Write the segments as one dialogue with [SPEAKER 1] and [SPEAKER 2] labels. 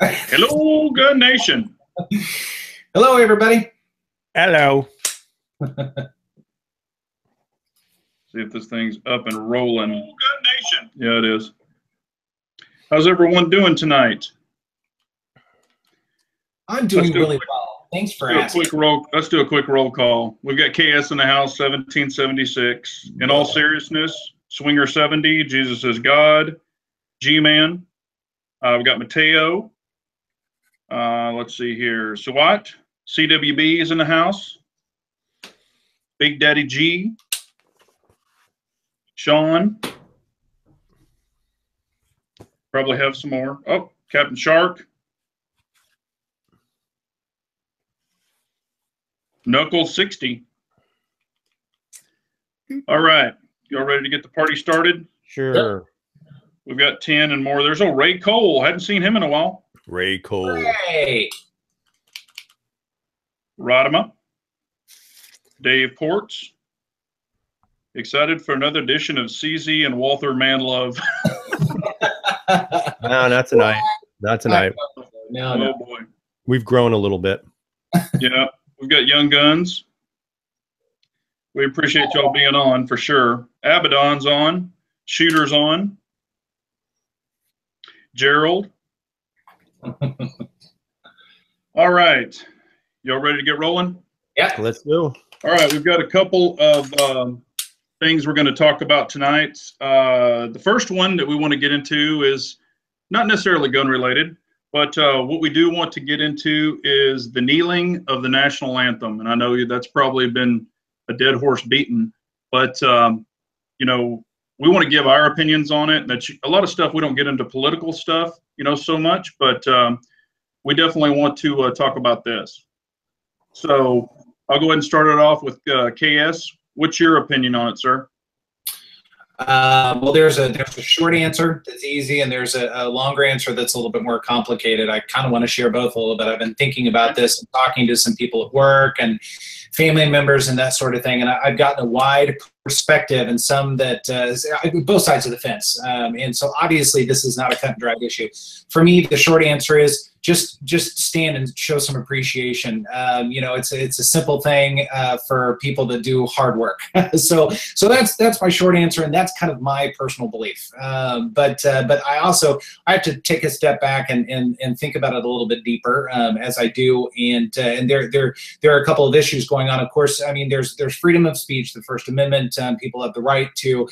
[SPEAKER 1] Hello, Gun Nation.
[SPEAKER 2] Hello, everybody.
[SPEAKER 3] Hello.
[SPEAKER 1] See if this thing's up and rolling. Hello, Gun Nation. Yeah, it is. How's everyone doing tonight?
[SPEAKER 2] I'm doing really well. Thanks for asking.
[SPEAKER 1] Let's do a quick roll call. We've got KS in the house, 1776. In all seriousness, Swinger 70, Jesus is God, G-Man. We've got Mateo. Let's see here. Swat, CWB is in the house. Big Daddy G. Sean. Probably have some more. Oh, Captain Shark. Knuckles 60. All right. Y'all ready to get the party started?
[SPEAKER 3] Sure.
[SPEAKER 1] We've got 10 and more. There's old Ray Cole. Hadn't seen him in a while.
[SPEAKER 3] Ray Cole.
[SPEAKER 2] Hey.
[SPEAKER 1] Rodema. Dave Ports. Excited for another edition of CZ and Walther Manlove.
[SPEAKER 3] No, not tonight. Not tonight.
[SPEAKER 2] No.
[SPEAKER 1] Oh, boy.
[SPEAKER 3] We've grown a little bit.
[SPEAKER 1] Yeah. We've got Young Guns. We appreciate y'all being on for sure. Abaddon's on. Shooter's on. Gerald. All right. Y'all ready to get rolling?
[SPEAKER 2] Yeah.
[SPEAKER 3] Let's go.
[SPEAKER 1] All right. We've got a couple of things we're going to talk about tonight. The first one that we want to get into is not necessarily gun related, but what we do want to get into is the kneeling of the national anthem. And I know that's probably been a dead horse beaten, but you know, we want to give our opinions on it. That's a lot of stuff. We don't get into political stuff, you know, so much, but we definitely want to talk about this. So I'll go ahead and start it off with KS. What's your opinion on it, sir?
[SPEAKER 2] Well, there's a short answer that's easy, and there's a longer answer that's a little bit more complicated. I kind of want to share both a little bit. I've been thinking about this and talking to some people at work and family members and that sort of thing, and I've gotten a wide perspective and some that both sides of the fence. And so obviously this is not a cut and dry issue. For me, the short answer is just stand and show some appreciation. You know, it's a simple thing for people that do hard work. so that's my short answer, and that's kind of my personal belief. But I have to take a step back and think about it a little bit deeper as I do. And there are a couple of issues going on. Of course, I mean there's freedom of speech, the First Amendment. People have the right to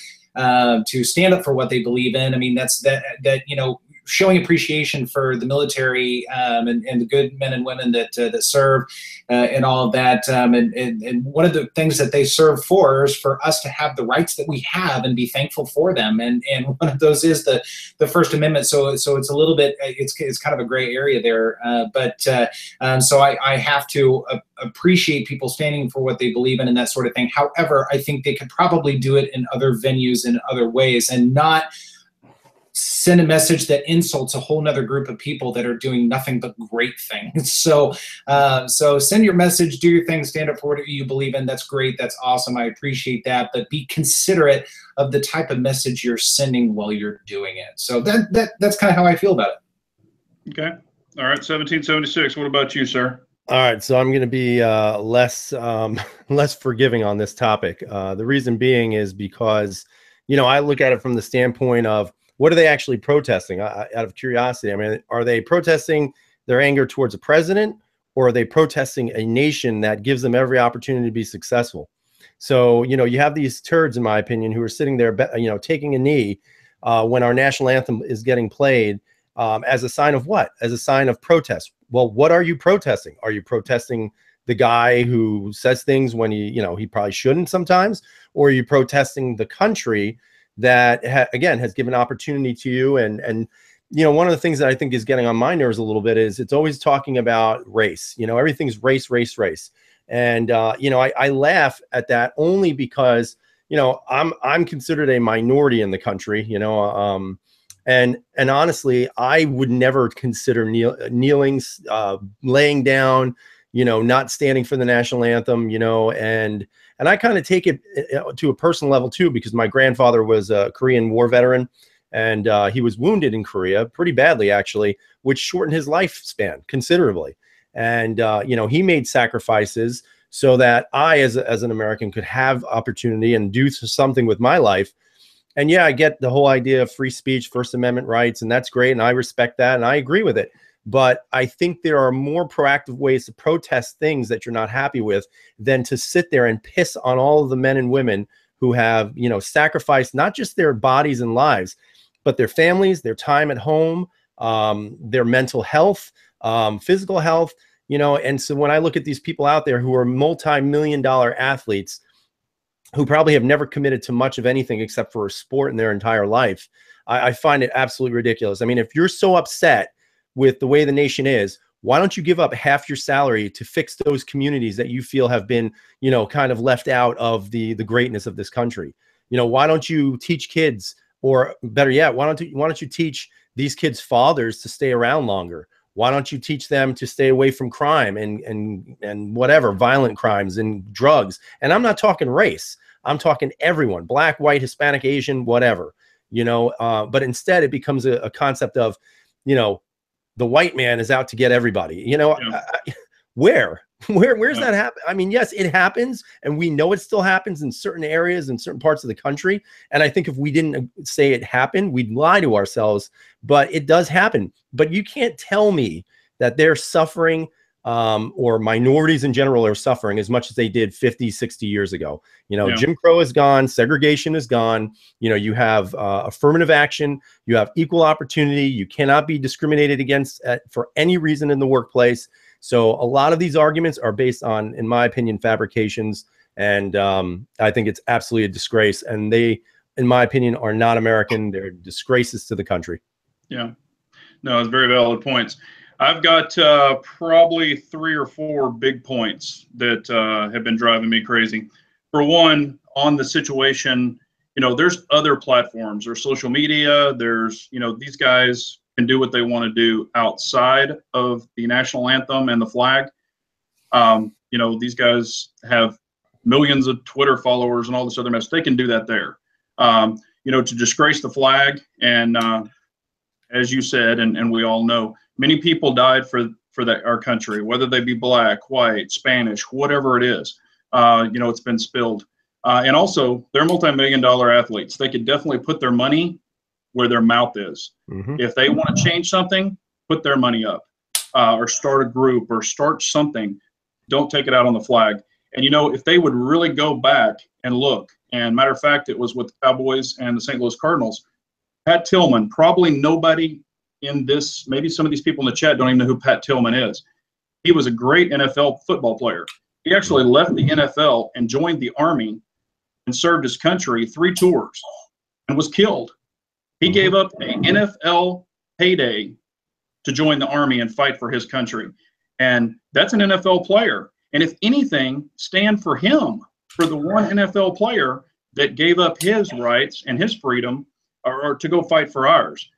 [SPEAKER 2] stand up for what they believe in. I mean that you know, showing appreciation for the military and the good men and women that serve and all of that. And one of the things that they serve for is for us to have the rights that we have and be thankful for them. And one of those is the First Amendment. So it's a little bit, it's kind of a gray area there. So I have to appreciate people standing for what they believe in and that sort of thing. However, I think they could probably do it in other venues in other ways and not send a message that insults a whole nother group of people that are doing nothing but great things. So send your message, do your thing, stand up for what you believe in. That's great. That's awesome. I appreciate that. But be considerate of the type of message you're sending while you're doing it. So that's kind of how I feel about it.
[SPEAKER 1] Okay. All right. 1776. What about you, sir?
[SPEAKER 3] All right. So I'm going to be less forgiving on this topic. The reason being is because, you know, I look at it from the standpoint of, what are they actually protesting? Out of curiosity, I mean, are they protesting their anger towards a president, or are they protesting a nation that gives them every opportunity to be successful? So, you know, you have these turds, in my opinion, who are sitting there, you know, taking a knee when our national anthem is getting played as a sign of what? As a sign of protest. Well, what are you protesting? Are you protesting the guy who says things when you know, he probably shouldn't sometimes? Or are you protesting the country that again has given opportunity to you? And you know, one of the things that I think is getting on my nerves a little bit is it's always talking about race. You know, everything's race. And you know, I laugh at that only because, you know, I'm considered a minority in the country, you know, and honestly, I would never consider kneeling, laying down, you know, not standing for the national anthem, you know, and I kind of take it to a personal level too, because my grandfather was a Korean War veteran, and he was wounded in Korea pretty badly, actually, which shortened his lifespan considerably. And you know, he made sacrifices so that I, as an American, could have opportunity and do something with my life. And yeah, I get the whole idea of free speech, First Amendment rights, and that's great, and I respect that, and I agree with it. But I think there are more proactive ways to protest things that you're not happy with than to sit there and piss on all of the men and women who have, you know, sacrificed not just their bodies and lives, but their families, their time at home, their mental health, physical health, you know. And so when I look at these people out there who are multi-million-dollar athletes who probably have never committed to much of anything except for a sport in their entire life, I find it absolutely ridiculous. I mean, if you're so upset with the way the nation is, why don't you give up half your salary to fix those communities that you feel have been, you know, kind of left out of the greatness of this country? You know, why don't you teach kids, or better yet, why don't you teach these kids' fathers to stay around longer? Why don't you teach them to stay away from crime and whatever, violent crimes and drugs? And I'm not talking race. I'm talking everyone, black, white, Hispanic, Asian, whatever, you know. But instead it becomes a concept of, you know, the white man is out to get everybody, you know. Yeah. Where's that happen? I mean, yes, it happens, and we know it still happens in certain areas in certain parts of the country. And I think if we didn't say it happened, we'd lie to ourselves. But it does happen. But you can't tell me that they're suffering, or minorities in general are suffering as much as they did 50, 60 years ago. You know, yeah. Jim Crow is gone, segregation is gone. You know, you have affirmative action, you have equal opportunity. You cannot be discriminated against for any reason in the workplace. So a lot of these arguments are based on, in my opinion, fabrications. And I think it's absolutely a disgrace. And they, in my opinion, are not American. They're disgraces to the country.
[SPEAKER 1] Yeah, no, it's very valid points. I've got probably 3 or 4 big points that have been driving me crazy. For one, on the situation, you know, there's other platforms, there's social media, there's, you know, these guys can do what they want to do outside of the national anthem and the flag. You know, these guys have millions of Twitter followers and all this other mess. They can do that there. You know, to disgrace the flag, and as you said, and we all know, many people died for our country, whether they be black, white, Spanish, whatever it is. You know, it's been spilled. And also, they're multi-million-dollar athletes. They could definitely put their money where their mouth is. Mm-hmm. If they want to change something, put their money up, or start a group, or start something. Don't take it out on the flag. And, you know, if they would really go back and look, and matter of fact, it was with the Cowboys and the St. Louis Cardinals, Pat Tillman, probably nobody in this, maybe some of these people in the chat don't even know who Pat Tillman is. He was a great NFL football player. He actually left the NFL and joined the Army and served his country 3 tours and was killed. He gave up an NFL payday to join the Army and fight for his country. And that's an NFL player. And if anything, stand for him, for the one NFL player that gave up his rights and his freedom, or to go fight for ours,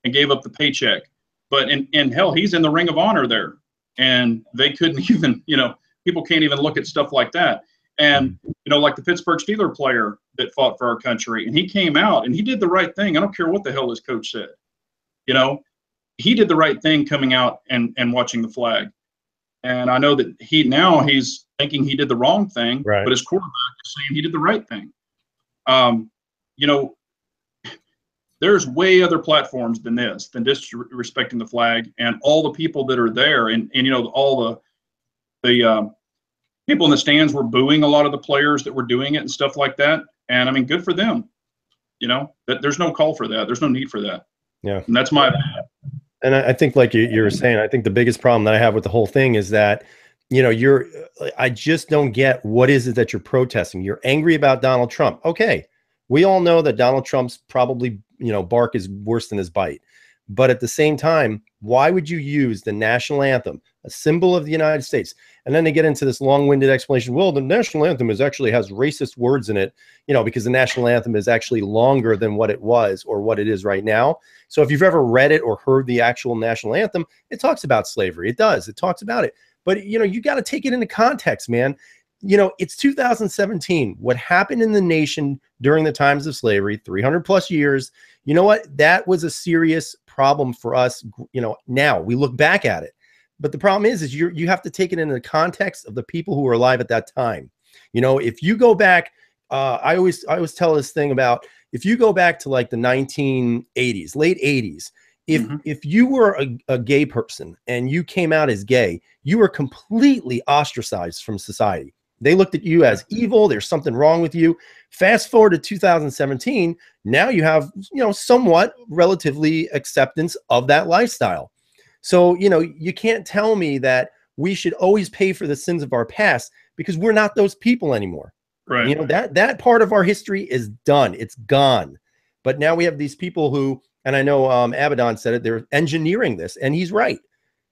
[SPEAKER 1] and gave up the paycheck. But in hell, he's in the Ring of Honor there. And they couldn't even, you know, people can't even look at stuff like that. And, you know, like the Pittsburgh Steelers player that fought for our country, and he came out and he did the right thing. I don't care what the hell his coach said. You know, he did the right thing coming out and watching the flag. And I know that he's thinking he did the wrong thing, right, but his quarterback is saying he did the right thing. You know, there's way other platforms than this, than disrespecting the flag, and all the people that are there, and you know, all the people in the stands were booing a lot of the players that were doing it and stuff like that. And I mean, good for them. You know, that there's no call for that. There's no need for that.
[SPEAKER 3] Yeah,
[SPEAKER 1] and that's my opinion.
[SPEAKER 3] And I think, like you were saying, I think the biggest problem that I have with the whole thing is that, you know, I just don't get, what is it that you're protesting? You're angry about Donald Trump. Okay. We all know that Donald Trump's probably, you know, bark is worse than his bite. But at the same time, why would you use the national anthem, a symbol of the United States? And then they get into this long-winded explanation. Well, the national anthem actually has racist words in it, you know, because the national anthem is actually longer than what it was or what it is right now. So if you've ever read it or heard the actual national anthem, it talks about slavery. It does. It talks about it. But, you know, you got to take it into context, man. You know, it's 2017. What happened in the nation during the times of slavery, 300 plus years, You know what? That was a serious problem for us. You know, now we look back at it, but the problem is you have to take it into the context of the people who were alive at that time. You know, if you go back, I always tell this thing about, if you go back to like the 1980s, late 80s, if you were a gay person and you came out as gay, you were completely ostracized from society. They looked at you as evil. There's something wrong with you. Fast forward to 2017. Now you have, you know, somewhat relatively acceptance of that lifestyle. So, you know, you can't tell me that we should always pay for the sins of our past, because we're not those people anymore.
[SPEAKER 1] Right.
[SPEAKER 3] You know, that part of our history is done. It's gone. But now we have these people who, and I know Abaddon said it, they're engineering this, and he's right.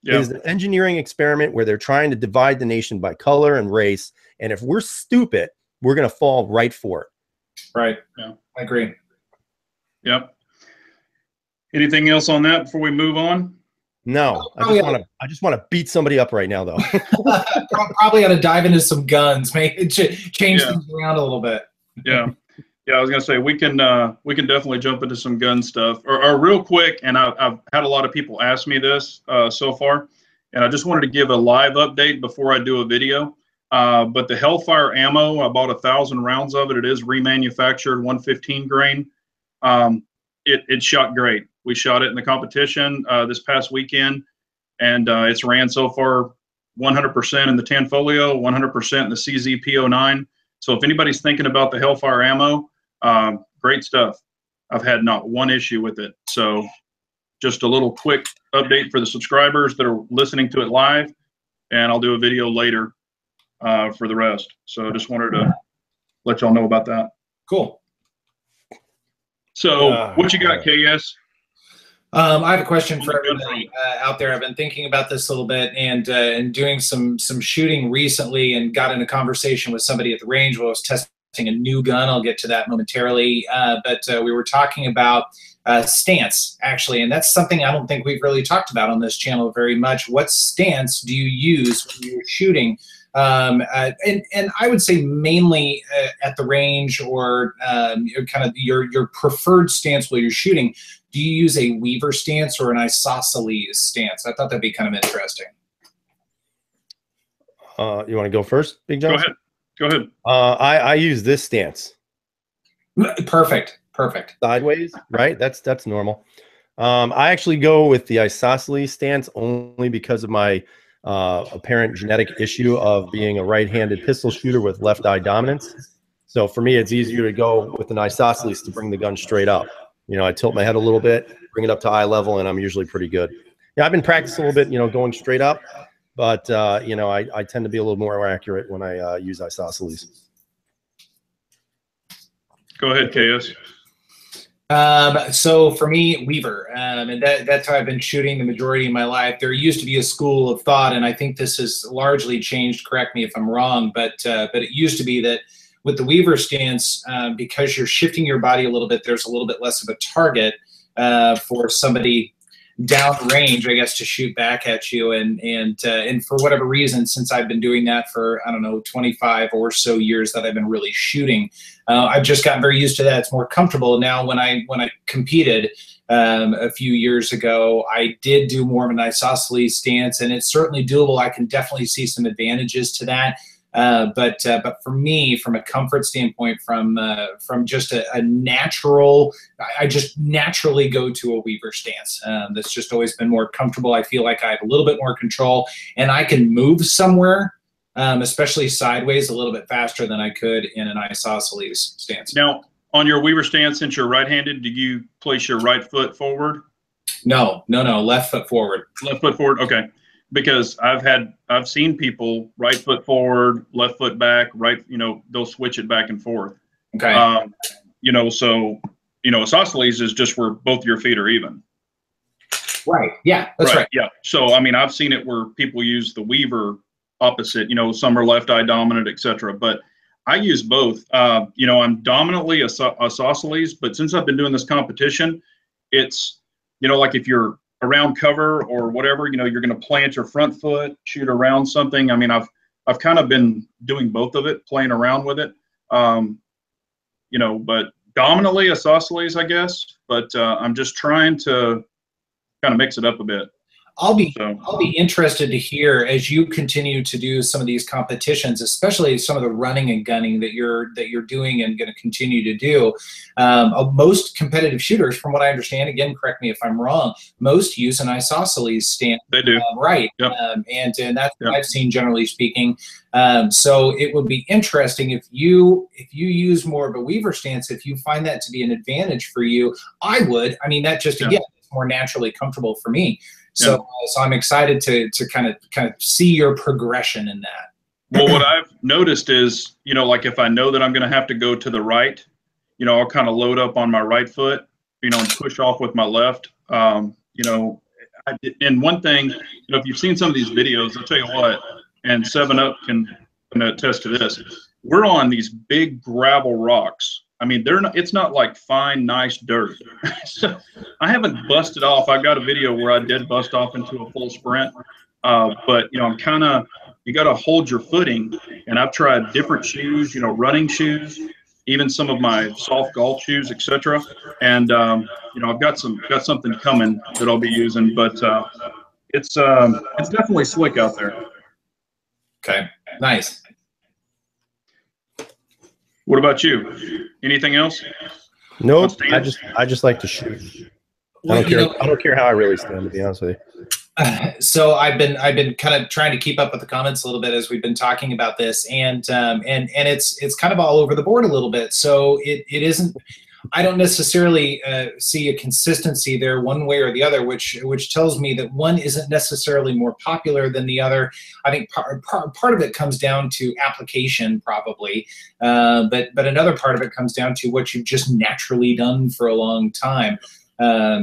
[SPEAKER 3] Yeah. It is an engineering experiment where they're trying to divide the nation by color and race. And if we're stupid, we're going to fall right for it.
[SPEAKER 2] Right. Yeah, I agree.
[SPEAKER 1] Yep. Anything else on that before we move on?
[SPEAKER 3] No, I just want to beat somebody up right now, though.
[SPEAKER 2] Probably ought to dive into some guns, maybe change things around a little bit.
[SPEAKER 1] Yeah. Yeah, I was gonna say we can definitely jump into some gun stuff. Or real quick, and I've had a lot of people ask me this so far, and I just wanted to give a live update before I do a video. But the Hellfire ammo, I bought 1,000 rounds of it. It is remanufactured 115 grain. It shot great. We shot it in the competition this past weekend, and it's ran so far 100% in the Tanfolio, 100% in the CZ-P09. So if anybody's thinking about the Hellfire ammo, great stuff. I've had not one issue with it. So just a little quick update for the subscribers that are listening to it live, and I'll do a video later for the rest. So I just wanted to let y'all know about that.
[SPEAKER 2] Cool.
[SPEAKER 1] So what you got, KS?
[SPEAKER 2] I have a question for everybody out there. I've been thinking about this a little bit and doing some shooting recently, and got in a conversation with somebody at the range while I was testing a new gun. I'll get to that momentarily. But we were talking about stance, actually, and that's something I don't think we've really talked about on this channel very much. What stance do you use when you're shooting? And I would say mainly at the range, or kind of your preferred stance while you're shooting. Do you use a Weaver stance or an isosceles stance? I thought that'd be kind of interesting.
[SPEAKER 3] You want to go first, Big John?
[SPEAKER 1] Go ahead.
[SPEAKER 3] I use this stance.
[SPEAKER 2] Perfect.
[SPEAKER 3] Sideways, right? That's normal. I actually go with the isosceles stance only because of my apparent genetic issue of being a right-handed pistol shooter with left eye dominance. So for me, it's easier to go with an isosceles to bring the gun straight up. You know, I tilt my head a little bit, bring it up to eye level, and I'm usually pretty good. Yeah, I've been practicing a little bit, you know, going straight up, but you know, I tend to be a little more accurate when I use isosceles.
[SPEAKER 1] Go ahead, KS.
[SPEAKER 2] So for me, Weaver, and that's how I've been shooting the majority of my life. There used to be a school of thought, and I think this has largely changed, correct me if I'm wrong, but it used to be that with the Weaver stance, because you're shifting your body a little bit, there's a little bit less of a target for somebody downrange, I guess, to shoot back at you. And for whatever reason, since I've been doing that for, I don't know, 25 or so years that I've been really shooting, I've just gotten very used to that. It's more comfortable now. When I competed a few years ago, I did do more of an isosceles stance, and it's certainly doable. I can definitely see some advantages to that. But for me, from a comfort standpoint, from just a natural, I just naturally go to a Weaver stance. That's just always been more comfortable. I feel like I have a little bit more control, and I can move somewhere, especially sideways, a little bit faster than I could in an isosceles stance.
[SPEAKER 1] Now, on your Weaver stance, since you're right-handed, do you place your right foot forward?
[SPEAKER 2] No, left foot forward.
[SPEAKER 1] Left foot forward, okay. Because I've seen people right foot forward, left foot back, right, you know, they'll switch it back and forth.
[SPEAKER 2] Okay.
[SPEAKER 1] You know, so, you know, isosceles is just where both your feet are even.
[SPEAKER 2] Right. Yeah, that's right.
[SPEAKER 1] Yeah. So, I mean, I've seen it where people use the Weaver opposite, you know, some are left eye dominant, etc. But I use both. You know, I'm dominantly isosceles, but since I've been doing this competition, it's, you know, like if you're around cover or whatever, you know, you're going to plant your front foot, shoot around something. I mean, I've kind of been doing both of it, playing around with it. You know, but dominantly isosceles, I guess, but I'm just trying to kind of mix it up a bit.
[SPEAKER 2] I'll be interested to hear as you continue to do some of these competitions, especially some of the running and gunning that you're doing and going to continue to do. Most competitive shooters, from what I understand, again, correct me if I'm wrong, most use an isosceles stance.
[SPEAKER 1] They do,
[SPEAKER 2] right?
[SPEAKER 1] Yep.
[SPEAKER 2] And that's what I've seen, generally speaking. So it would be interesting if you use more of a weaver stance, if you find that to be an advantage for you. I would. I mean, that just again, it's more naturally comfortable for me. So, so I'm excited to kind of see your progression in that.
[SPEAKER 1] Well, what I've noticed is, you know, like if I know that I'm going to have to go to the right, you know, I'll kind of load up on my right foot, you know, and push off with my left. You know, and one thing, you know, if you've seen some of these videos, I'll tell you what, and 7-Up can attest to this. We're on these big gravel rocks. I mean, it's not like fine, nice dirt. So I haven't busted off. I've got a video where I did bust off into a full sprint. But, you know, you got to hold your footing. And I've tried different shoes, you know, running shoes, even some of my soft golf shoes, etc. And, you know, I've got something coming that I'll be using, but it's definitely slick out there.
[SPEAKER 2] Okay, nice.
[SPEAKER 1] What about you? Anything else?
[SPEAKER 3] Nope. I just like to shoot. I don't care how I really stand, to be honest with you.
[SPEAKER 2] So I've been kind of trying to keep up with the comments a little bit as we've been talking about this, and it's kind of all over the board a little bit. So it isn't. I don't necessarily see a consistency there one way or the other, which tells me that one isn't necessarily more popular than the other. I think part of it comes down to application, probably, but another part of it comes down to what you've just naturally done for a long time.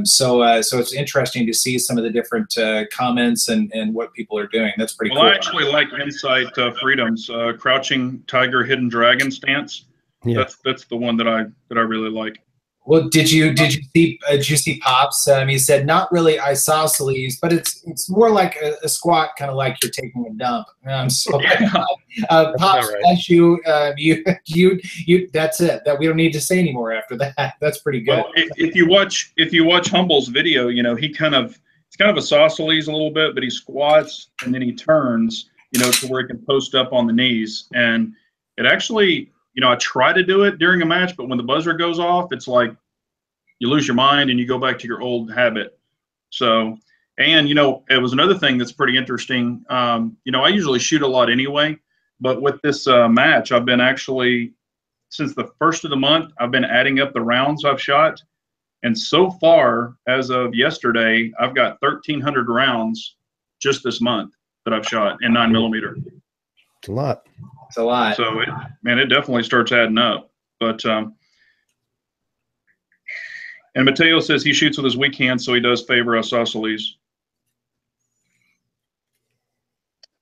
[SPEAKER 2] So it's interesting to see some of the different comments and what people are doing. That's pretty cool.
[SPEAKER 1] I actually like Insight Freedom's Crouching Tiger, Hidden Dragon stance. Yeah. That's the one that I really like.
[SPEAKER 2] Well, did you see Pops? He said not really isosceles, but it's more like a squat, kind of like you're taking a dump. So Pops, right. That's you that's it. That we don't need to say anymore after that. That's pretty good.
[SPEAKER 1] Well, if you watch Humble's video, you know, it's kind of isosceles a little bit, but he squats and then he turns, you know, to where he can post up on the knees, and it actually. You know, I try to do it during a match, but when the buzzer goes off, it's like you lose your mind and you go back to your old habit. So, and, you know, it was another thing that's pretty interesting. You know, I usually shoot a lot anyway, but with this match, I've been actually, since the first of the month, I've been adding up the rounds I've shot. And so far, as of yesterday, I've got 1,300 rounds just this month that I've shot in 9mm.
[SPEAKER 3] It's a lot.
[SPEAKER 2] It's a lot.
[SPEAKER 1] So, it definitely starts adding up. But, and Mateo says he shoots with his weak hand, so he does favor isosceles.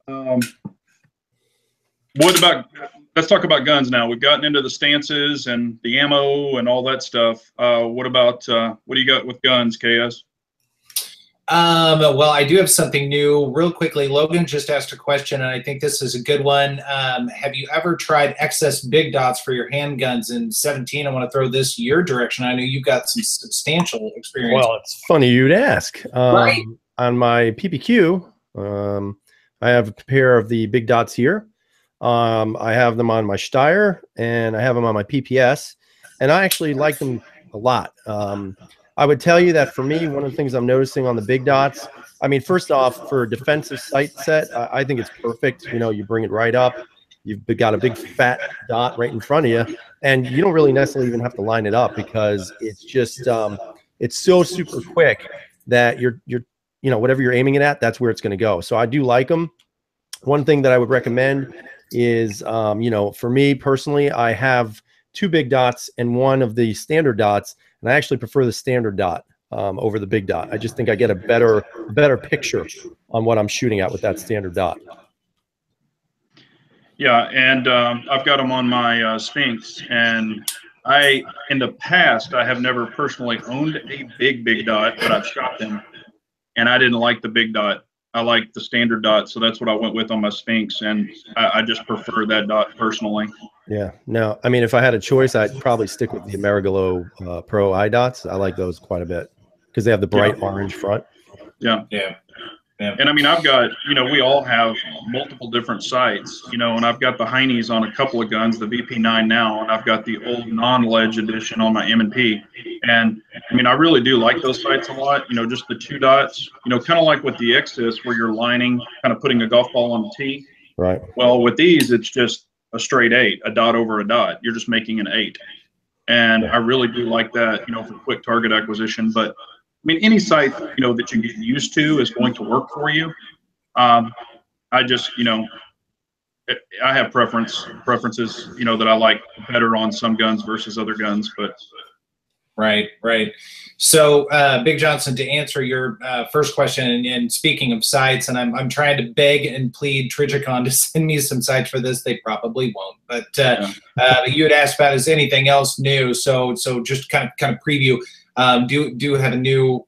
[SPEAKER 1] Let's talk about guns now. We've gotten into the stances and the ammo and all that stuff. What do you got with guns, KS?
[SPEAKER 2] Well, I do have something new. Real quickly, Logan just asked a question, and I think this is a good one. Have you ever tried excess big dots for your handguns in 17? I want to throw this your direction. I know you've got some substantial experience.
[SPEAKER 3] Well, it's funny you'd ask.
[SPEAKER 2] Right?
[SPEAKER 3] On my PPQ, I have a pair of the big dots here. I have them on my Steyr, and I have them on my PPS, and I actually like them a lot. I would tell you that for me, one of the things I'm noticing on the big dots, I mean, first off, for a defensive sight set, I think it's perfect. You know, you bring it right up. You've got a big fat dot right in front of you, and you don't really necessarily even have to line it up because it's just it's so super quick that you're you know, whatever you're aiming it at, that's where it's going to go. So I do like them. One thing that I would recommend is, you know, for me personally, I have 2 big dots and one of the standard dots. And I actually prefer the standard dot over the big dot. I just think I get a better picture on what I'm shooting at with that standard dot.
[SPEAKER 1] Yeah, and I've got them on my Sphinx. And in the past, I have never personally owned a big dot, but I've shot them. And I didn't like the big dot. I like the standard dot, so that's what I went with on my Sphinx, and I just prefer that dot personally.
[SPEAKER 3] Yeah. No, I mean, if I had a choice, I'd probably stick with the Amerigalo Pro eye dots. I like those quite a bit because they have the bright orange front.
[SPEAKER 1] Yeah.
[SPEAKER 2] Yeah. Yeah.
[SPEAKER 1] And I mean, I've got, we all have multiple different sights, and I've got the Heinies on a couple of guns, the VP9 now, and I've got the old non-ledge edition on my M&P. And I mean, I really do like those sights a lot, just the 2 dots, kind of like with the Exis where you're lining, kind of putting a golf ball on the tee.
[SPEAKER 3] Right.
[SPEAKER 1] Well, with these, it's just a straight 8, a dot over a dot. You're just making an 8. And I really do like that, for quick target acquisition. But I mean, any sight, that you get used to is going to work for you. I just, I have preferences, that I like better on some guns versus other guns, but.
[SPEAKER 2] Right. So, Big Johnson, to answer your first question, and speaking of sights, and I'm trying to beg and plead Trijicon to send me some sights for this. They probably won't, but you had asked about is anything else new? So just kind of preview. Do have a new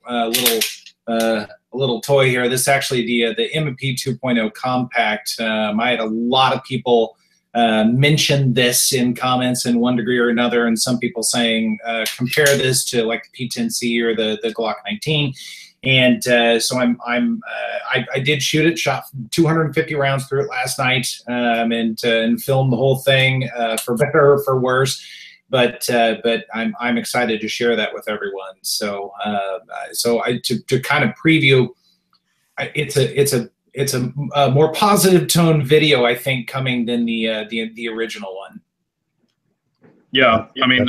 [SPEAKER 2] little toy here. This is actually the M&P 2.0 compact. I had a lot of people mention this in comments in one degree or another, and some people saying compare this to like the P10C or the Glock 19. And so I did shoot it, shot 250 rounds through it last night, and filmed the whole thing for better or for worse. But I'm excited to share that with everyone. So to kind of preview, it's a more positive tone video, I think, coming than the original one. Yeah, I mean,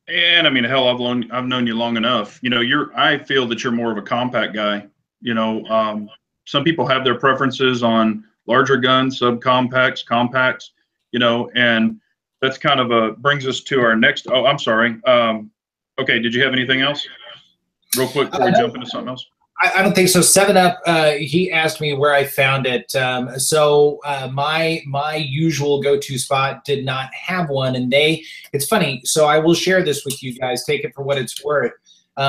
[SPEAKER 1] and I mean, hell, I've known you long enough. I feel that you're more of a compact guy. Some people have their preferences on larger guns, subcompacts, compacts. And that's kind of brings us to our next. Oh, I'm sorry. Okay, did you have anything else? Real quick before we jump into something else.
[SPEAKER 2] I don't think so. 7-Up, he asked me where I found it. My usual go-to spot did not have one, and it's funny. So I will share this with you guys. Take it for what it's worth.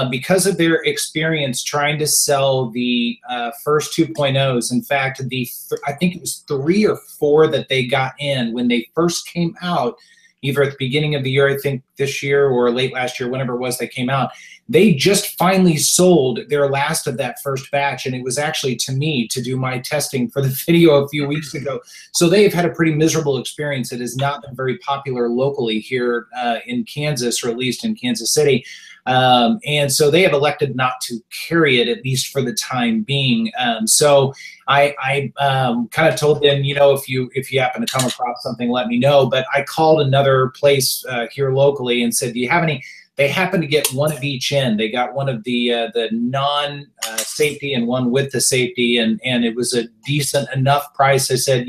[SPEAKER 2] Because of their experience trying to sell the first 2.0s, in fact, I think it was 3 or 4 that they got in when they first came out, either at the beginning of the year, I think this year, or late last year, whenever it was they came out. They just finally sold their last of that first batch, and it was actually to me to do my testing for the video a few weeks ago. So they have had a pretty miserable experience. It has not been very popular locally here in Kansas, or at least in Kansas City. And so they have elected not to carry it, at least for the time being. So I kind of told them, if you happen to come across something, let me know. But I called another place here locally and said, do you have any? They happened to get one of each in. They got one of the non-safety and one with the safety, and it was a decent enough price. I said,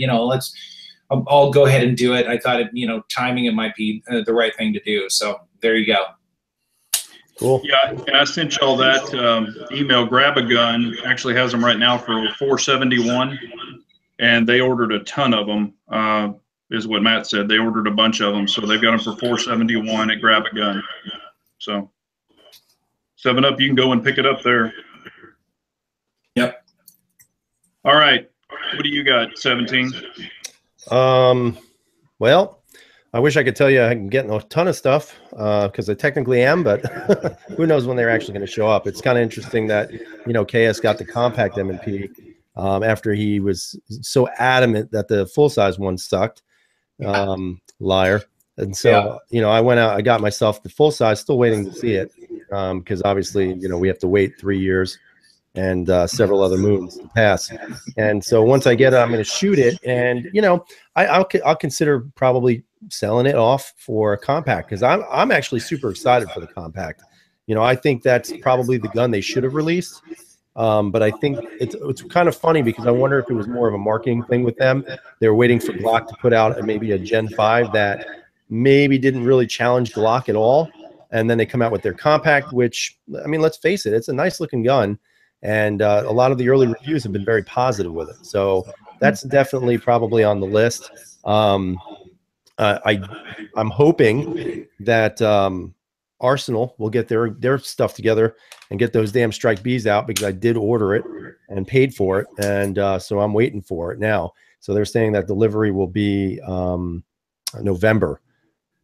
[SPEAKER 2] I'll go ahead and do it. I thought, timing it might be the right thing to do. So there you go.
[SPEAKER 3] Cool.
[SPEAKER 1] Yeah, and I sent y'all that email. Grab a Gun actually has them right now for $471, and they ordered a ton of them. Is what Matt said. They ordered a bunch of them, so they've got them for $471 at Grab a Gun. So 7-Up, you can go and pick it up there.
[SPEAKER 2] Yep.
[SPEAKER 1] All right. What do you got, 17?
[SPEAKER 3] Well, I wish I could tell you I'm getting a ton of stuff because I technically am, but who knows when they're actually going to show up. It's kind of interesting that, KS got the compact M&P after he was so adamant that the full-size one sucked. Liar. And so, I went out, I got myself the full-size, still waiting to see it because obviously, we have to wait 3 years and several other moons to pass. And so once I get it, I'm going to shoot it. And, I'll consider probably selling it off for a compact because I'm actually super excited for the compact. I think that's probably the gun they should have released. But I think it's kind of funny because I wonder if it was more of a marketing thing with them. They were waiting for Glock to put out maybe a Gen 5 that maybe didn't really challenge Glock at all. And then they come out with their compact, which, I mean, let's face it, it's a nice looking gun. And a lot of the early reviews have been very positive with it. So that's definitely probably on the list. I'm hoping that Arsenal will get their stuff together and get those damn Strike Bs out, because I did order it and paid for it, and so I'm waiting for it now. So they're saying that delivery will be November.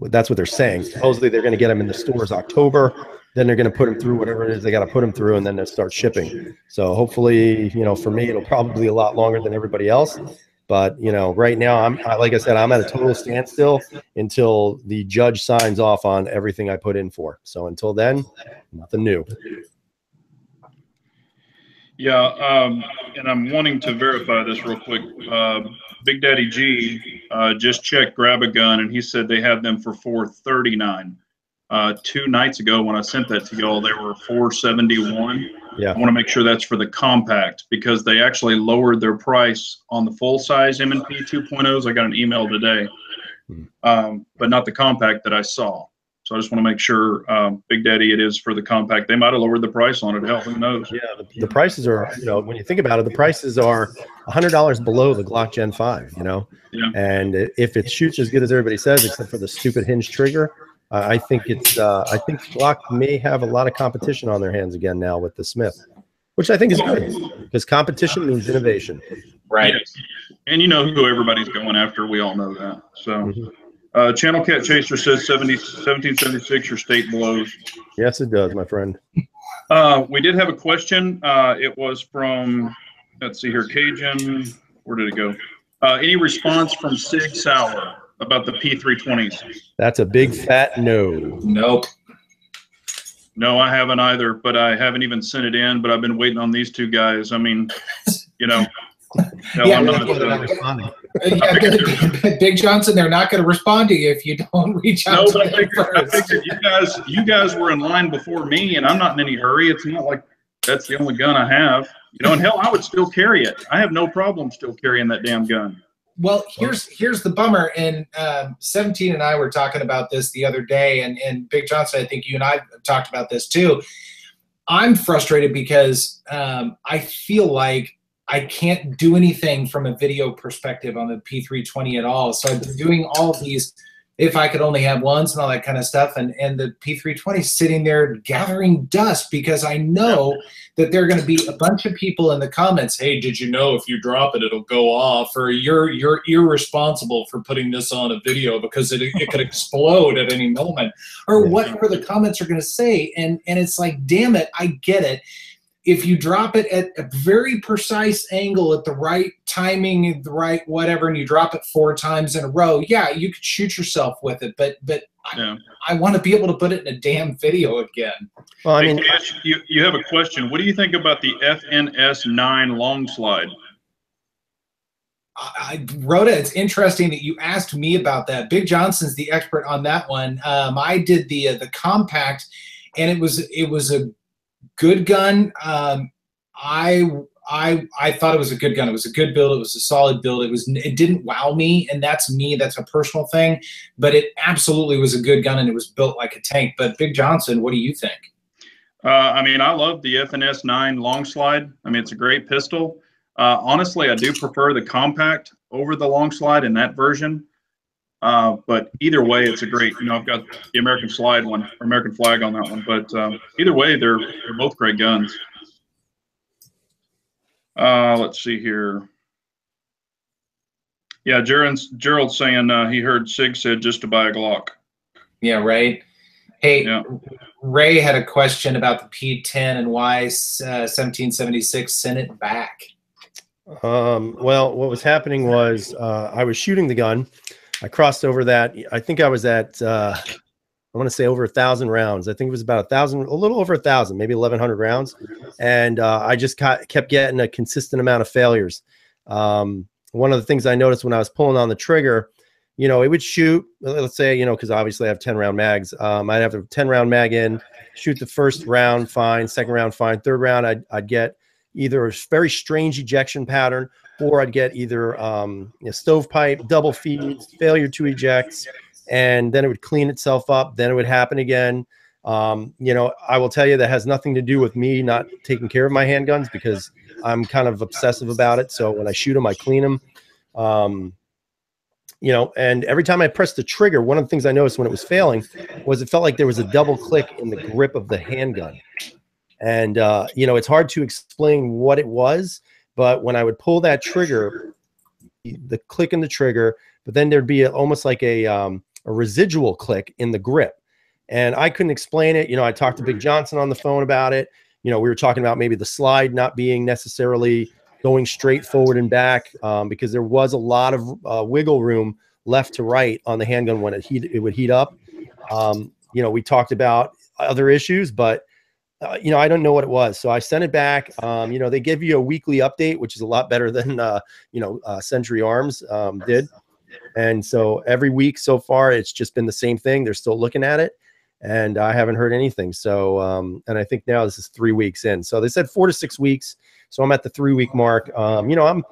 [SPEAKER 3] That's what they're saying. Supposedly they're going to get them in the stores October. Then they're going to put them through whatever it is they got to put them through, and then they'll start shipping. So hopefully, you know, for me, it'll probably be a lot longer than everybody else. But, you know, right now, like I said, I'm at a total standstill until the judge signs off on everything I put in for. So until then, nothing new.
[SPEAKER 1] Yeah, and I'm wanting to verify this real quick. Big Daddy G just checked Grab a Gun, and he said they have them for $439. 2 nights ago when I sent that to y'all, they were $471.
[SPEAKER 3] Yeah.
[SPEAKER 1] I want to make sure that's for the compact, because they actually lowered their price on the full size M&P 2.0s. I got an email today, but not the compact that I saw. So I just want to make sure, Big Daddy, it is for the compact. They might have lowered the price on it. Hell, who knows?
[SPEAKER 3] Yeah, the prices are, you know, when you think about it, the prices are $100 below the Glock Gen 5, you know?
[SPEAKER 1] Yeah.
[SPEAKER 3] And if it shoots as good as everybody says, except for the stupid hinge trigger, I think Glock may have a lot of competition on their hands again now with the Smith, which I think is good, because competition means innovation.
[SPEAKER 2] Right.
[SPEAKER 1] Yes. And you know who everybody's going after. We all know that. So Channel Cat Chaser says 1776, your state blows.
[SPEAKER 3] Yes, it does, my friend.
[SPEAKER 1] We did have a question. It was from, let's see here, Cajun. Where did it go? Any response from Sig Sauer about the P320s?
[SPEAKER 3] That's a big fat no.
[SPEAKER 2] Nope.
[SPEAKER 1] No, I haven't either, but I haven't even sent it in, but I've been waiting on these two guys. I mean, you know.
[SPEAKER 2] Yeah,
[SPEAKER 1] I'm not
[SPEAKER 3] responding.
[SPEAKER 2] Big Johnson, they're not going to respond to you if you don't reach out to them
[SPEAKER 1] I figured you guys were in line before me, and I'm not in any hurry. It's not like that's the only gun I have. You know, and hell, I would still carry it. I have no problem still carrying that damn gun.
[SPEAKER 2] Well, here's the bummer, and 17 and I were talking about this the other day, and Big Johnson, I think you and I talked about this too. I'm frustrated because I feel like I can't do anything from a video perspective on the P320 at all. So I've been doing all of these, if I could only have ones and all that kind of stuff, and the P320 is sitting there gathering dust, because I know that there are going to be a bunch of people in the comments, hey, did you know if you drop it, it'll go off, or you're irresponsible for putting this on a video because it could explode at any moment, or whatever the comments are going to say. And it's like, damn it, I get it. If you drop it at a very precise angle, at the right timing, the right whatever, and you drop it 4 times in a row, yeah, you could shoot yourself with it. But I want to be able to put it in a damn video again.
[SPEAKER 3] Well, I mean,
[SPEAKER 1] you have a question. What do you think about the FNS9 long slide?
[SPEAKER 2] I wrote it. It's interesting that you asked me about that. Big Johnson's the expert on that one. I did the compact, and it was a good gun. I thought it was a good gun. It was a good build. It was a solid build. It didn't wow me, and that's me. That's a personal thing, but it absolutely was a good gun, and it was built like a tank. But Big Johnson, what do you think?
[SPEAKER 1] I mean, I love the FNS9 long slide. I mean, it's a great pistol. Honestly, I do prefer the compact over the long slide in that version. But either way, it's a great, you know, I've got the American slide one, or American flag on that one. But either way, they're both great guns. Let's see here. Yeah, Gerald's saying he heard Sig said just to buy a Glock.
[SPEAKER 2] Yeah, right. Hey,
[SPEAKER 1] yeah.
[SPEAKER 2] Ray had a question about the P10 and why 1776 sent it back.
[SPEAKER 3] Well, what was happening was I was shooting the gun. I crossed over that. I think I was at, I want to say over 1,000 rounds. I think it was about 1,000, a little over 1,000, maybe 1,100 rounds. And I just kept getting a consistent amount of failures. One of the things I noticed when I was pulling on the trigger, you know, it would shoot, let's say, you know, because obviously I have 10 round mags. I'd have a 10 round mag in, shoot the first round, fine. Second round, fine. Third round, I'd get either a very strange ejection pattern, or I'd get either a stovepipe, double feeds, failure to eject, and then it would clean itself up. Then it would happen again. You know, I will tell you that has nothing to do with me not taking care of my handguns, because I'm kind of obsessive about it. So when I shoot them, I clean them. you know, and every time I pressed the trigger, one of the things I noticed when it was failing was it felt like there was a double click in the grip of the handgun. And, you know, it's hard to explain what it was, but when I would pull that trigger, the click in the trigger, but then there'd be almost like a residual click in the grip. And I couldn't explain it. You know, I talked to Big Johnson on the phone about it. You know, we were talking about maybe the slide not being necessarily going straight forward and back, because there was a lot of wiggle room left to right on the handgun when it would heat up. You know, we talked about other issues, but you know, I don't know what it was. So I sent it back. You know, they give you a weekly update, which is a lot better than, you know, Century Arms did. And so every week so far, it's just been the same thing. They're still looking at it, and I haven't heard anything. So, and I think now this is 3 weeks in. So they said 4 to 6 weeks. So I'm at the 3-week mark. You know, I'm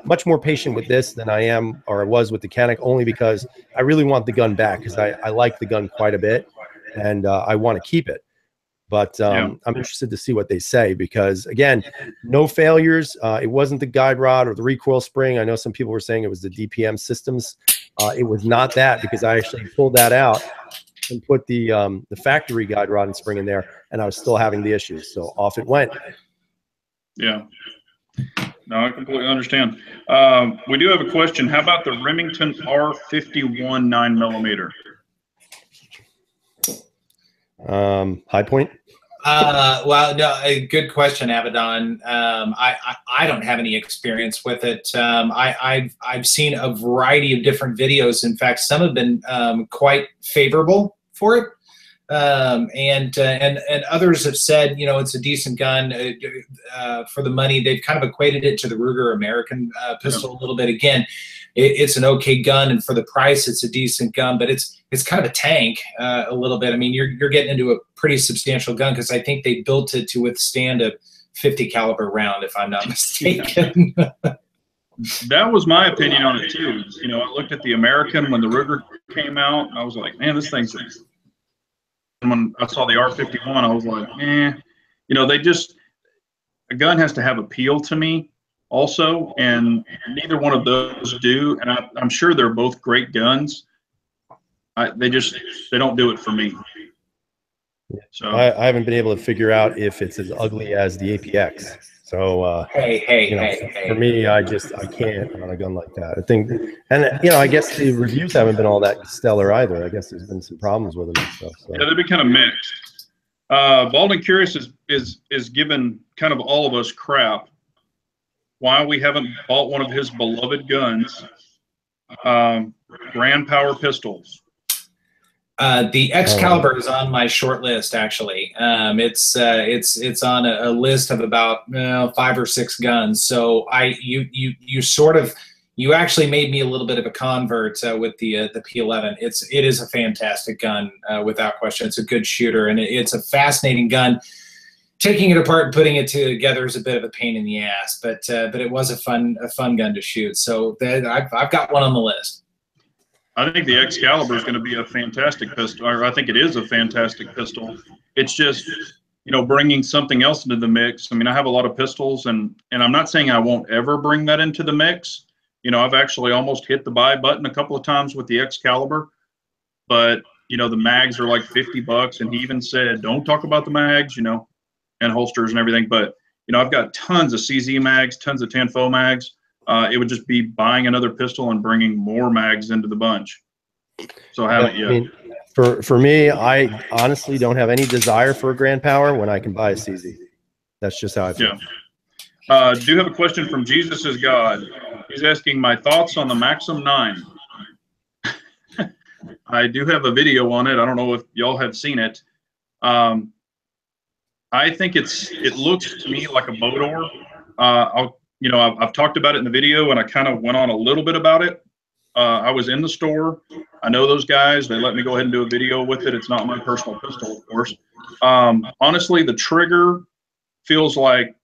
[SPEAKER 3] much more patient with this than I am, or I was with the Canic, only because I really want the gun back, because I like the gun quite a bit, and I want to keep it. But I'm interested to see what they say, because again, no failures. It wasn't the guide rod or the recoil spring. I know some people were saying it was the DPM systems. It was not that, because I actually pulled that out and put the factory guide rod and spring in there, and I was still having the issues. So off it went.
[SPEAKER 1] Yeah. No, I completely understand. We do have a question. How about the Remington R51 9mm?
[SPEAKER 3] High point.
[SPEAKER 2] Well, no, a good question, Abaddon. I don't have any experience with it. I've seen a variety of different videos. In fact, some have been quite favorable for it, and others have said, you know, it's a decent gun for the money. They've kind of equated it to the Ruger American pistol a little bit. Again, it's an okay gun, and for the price, it's a decent gun, but it's kind of a tank a little bit. I mean, you're getting into a pretty substantial gun, because I think they built it to withstand a 50 caliber round, if I'm not mistaken.
[SPEAKER 1] That was my opinion on it too. You know, I looked at the American when the Ruger came out, and I was like, man, this thing's. And when I saw the R51, I was like, eh. You know, a gun has to have appeal to me also, and neither one of those do. And I'm sure they're both great guns. They don't do it for me. So
[SPEAKER 3] I haven't been able to figure out if it's as ugly as the APX. So hey, for me, I can't on a gun like that. I think, and you know, I guess the reviews haven't been all that stellar either. I guess there's been some problems with them and stuff. So.
[SPEAKER 1] Yeah, they've been kind of mixed. Bald and Curious is giving kind of all of us crap why we haven't bought one of his beloved guns, Grand Power pistols.
[SPEAKER 2] The Excalibur is on my short list, actually. It's on a list of about 5 or 6 guns. So you actually made me a little bit of a convert with the P11. It is a fantastic gun without question. It's a good shooter, and it's a fascinating gun. Taking it apart and putting it together is a bit of a pain in the ass, but it was a fun gun to shoot. So I've got one on the list.
[SPEAKER 1] I think the Excalibur is going to be a fantastic pistol, or I think it is a fantastic pistol. It's just, you know, bringing something else into the mix. I mean, I have a lot of pistols, and I'm not saying I won't ever bring that into the mix. You know, I've actually almost hit the buy button a couple of times with the Excalibur, but, you know, the mags are like $50, and he even said, don't talk about the mags, you know, and holsters and everything. But, you know, I've got tons of CZ mags, tons of Tanfo mags. It would just be buying another pistol and bringing more mags into the bunch. So I haven't yet. I mean,
[SPEAKER 3] for me, I honestly don't have any desire for a Grand Power when I can buy a CZ. That's just how I feel.
[SPEAKER 1] Yeah. Do have a question from Jesus is God. He's asking my thoughts on the Maxim 9. I do have a video on it. I don't know if y'all have seen it. I think it looks to me like a bow door. You know, I've talked about it in the video, and I kind of went on a little bit about it. I was in the store. I know those guys. They let me go ahead and do a video with it. It's not my personal pistol, of course. Honestly, the trigger feels like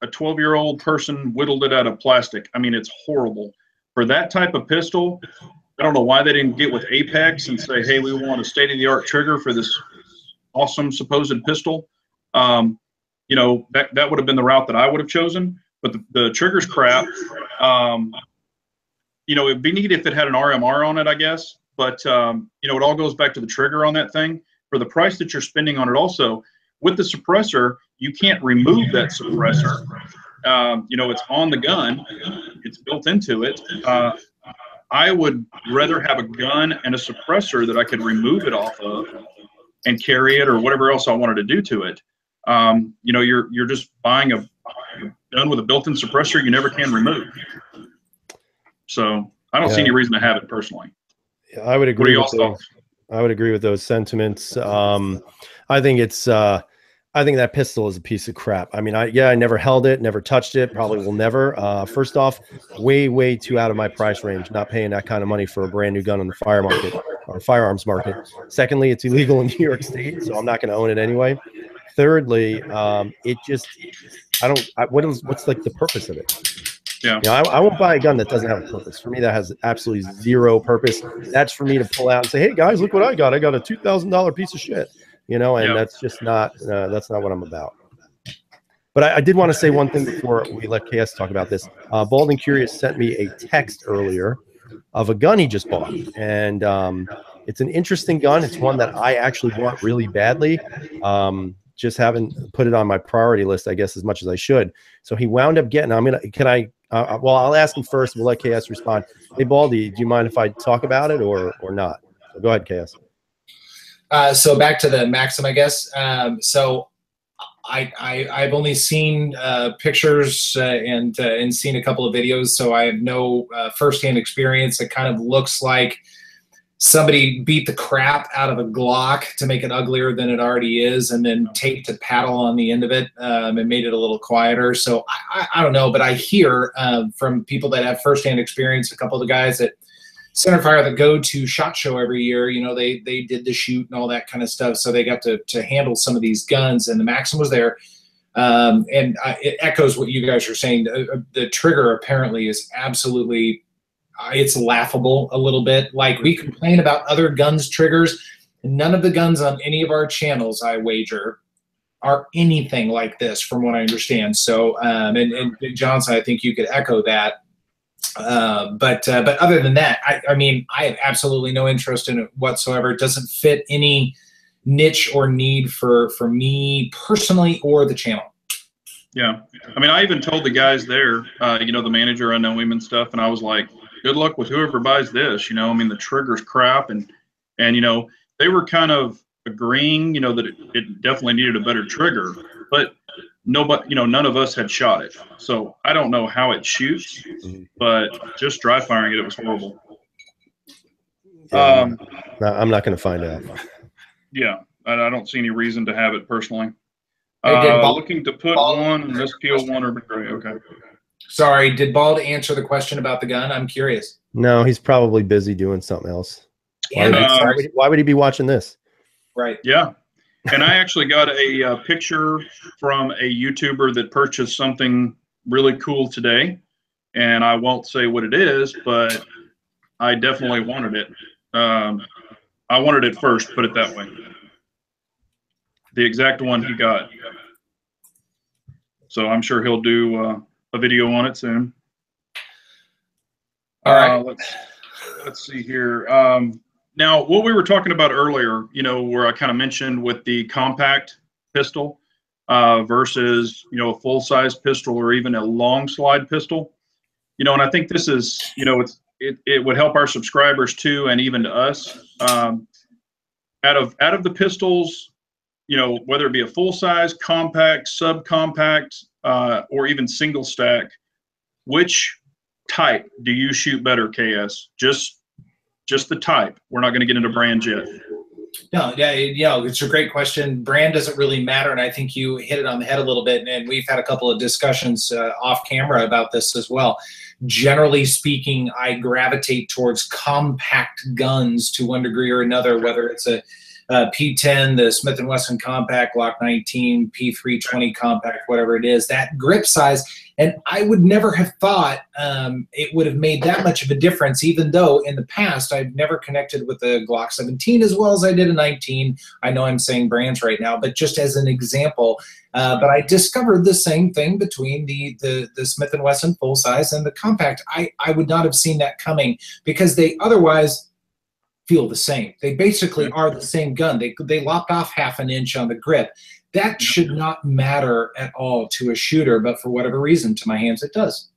[SPEAKER 1] a 12-year-old person whittled it out of plastic. I mean, it's horrible. For that type of pistol, I don't know why they didn't get with Apex and say, hey, we want a state-of-the-art trigger for this awesome supposed pistol. You know, that would have been the route that I would have chosen. But the trigger's crap. you know, it'd be neat if it had an RMR on it, I guess. But, you know, it all goes back to the trigger on that thing. For the price that you're spending on it also, with the suppressor, you can't remove that suppressor. You know, it's on the gun. It's built into it. I would rather have a gun and a suppressor that I could remove it off of and carry it or whatever else I wanted to do to it. You know, you're just buying a gun with a built-in suppressor you never can remove. So I don't see any reason to have it personally.
[SPEAKER 3] Yeah, I would agree with those. I would agree with those sentiments. I think it's I think that pistol is a piece of crap. I mean, I never held it, never touched it, probably will never. First off, way too out of my price range, not paying that kind of money for a brand new gun on the fire market or firearms market. Secondly, it's illegal in New York State, so I'm not going to own it anyway. Thirdly, it just, what's like the purpose of it?
[SPEAKER 1] Yeah.
[SPEAKER 3] You know, I won't buy a gun that doesn't have a purpose. For me, that has absolutely zero purpose. That's for me to pull out and say, hey guys, look what I got. I got a $2,000 piece of shit. You know, and that's just not what I'm about. But I did want to say one thing before we let KS talk about this. Bald and Curious sent me a text earlier of a gun he just bought, and it's an interesting gun. It's one that I actually want really badly. Just haven't put it on my priority list, I guess, as much as I should. So he wound up getting. Well, I'll ask him first. We'll let KS respond. Hey, Baldy, do you mind if I talk about it or not? So go ahead, KS.
[SPEAKER 2] So back to the Maxim, I guess. So I've only seen pictures and seen a couple of videos, so I have no firsthand experience. It kind of looks like somebody beat the crap out of a Glock to make it uglier than it already is, and then taped a paddle on the end of it and made it a little quieter. So I don't know, but I hear from people that have firsthand experience, a couple of the guys that Centerfire that go to SHOT Show every year, you know, they did the shoot and all that kind of stuff, so they got to handle some of these guns, and the Maxim was there. And it echoes what you guys are saying. The trigger apparently is absolutely, it's laughable a little bit. Like, we complain about other guns' triggers. None of the guns on any of our channels, I wager, are anything like this, from what I understand. So, and Johnson, I think you could echo that. But other than that, I mean, I have absolutely no interest in it whatsoever. It doesn't fit any niche or need for me personally or the channel.
[SPEAKER 1] Yeah. I mean, I even told the guys there, you know, the manager, I know him and stuff, and I was like, good luck with whoever buys this. You know, I mean, the trigger's crap. And you know, they were kind of agreeing, you know, that it definitely needed a better trigger, but nobody, you know, none of us had shot it. So I don't know how it shoots, but just dry firing it was horrible.
[SPEAKER 3] Yeah, I'm not going to find out.
[SPEAKER 1] Yeah, I don't see any reason to have it personally.
[SPEAKER 2] Hey,
[SPEAKER 1] looking to put one in this PO1 or gray. Okay.
[SPEAKER 2] Sorry, did Bald answer the question about the gun? I'm curious.
[SPEAKER 3] No, he's probably busy doing something else. Why would he be watching this?
[SPEAKER 2] Right.
[SPEAKER 1] Yeah. And I actually got a picture from a YouTuber that purchased something really cool today. And I won't say what it is, but I definitely wanted it. I wanted it first, put it that way. The exact one he got. So I'm sure he'll do a video on it soon.
[SPEAKER 2] All right.
[SPEAKER 1] Let's see here. Now, what we were talking about earlier, you know, where I kind of mentioned with the compact pistol versus, you know, a full-size pistol or even a long slide pistol, you know, and I think this is, you know, it would help our subscribers too, and even to us. Out of the pistols, you know, whether it be a full-size, compact, subcompact, or even single stack, which type do you shoot better, KS? Just the type. We're not going to get into brands yet.
[SPEAKER 2] No, yeah, it's a great question. Brand doesn't really matter, and I think you hit it on the head a little bit, and we've had a couple of discussions off camera about this as well. Generally speaking, I gravitate towards compact guns to one degree or another, whether it's a P10, the Smith & Wesson Compact, Glock 19, P320 Compact, whatever it is. That grip size And I would never have thought it would have made that much of a difference, even though in the past I've never connected with the Glock 17 as well as I did a 19. I know I'm saying brands right now, but just as an example. But I discovered the same thing between the Smith & Wesson full size and the compact. I would not have seen that coming because they otherwise feel the same. They basically are the same gun. They lopped off half an inch on the grip. That should not matter at all to a shooter, but for whatever reason, to my hands, it does.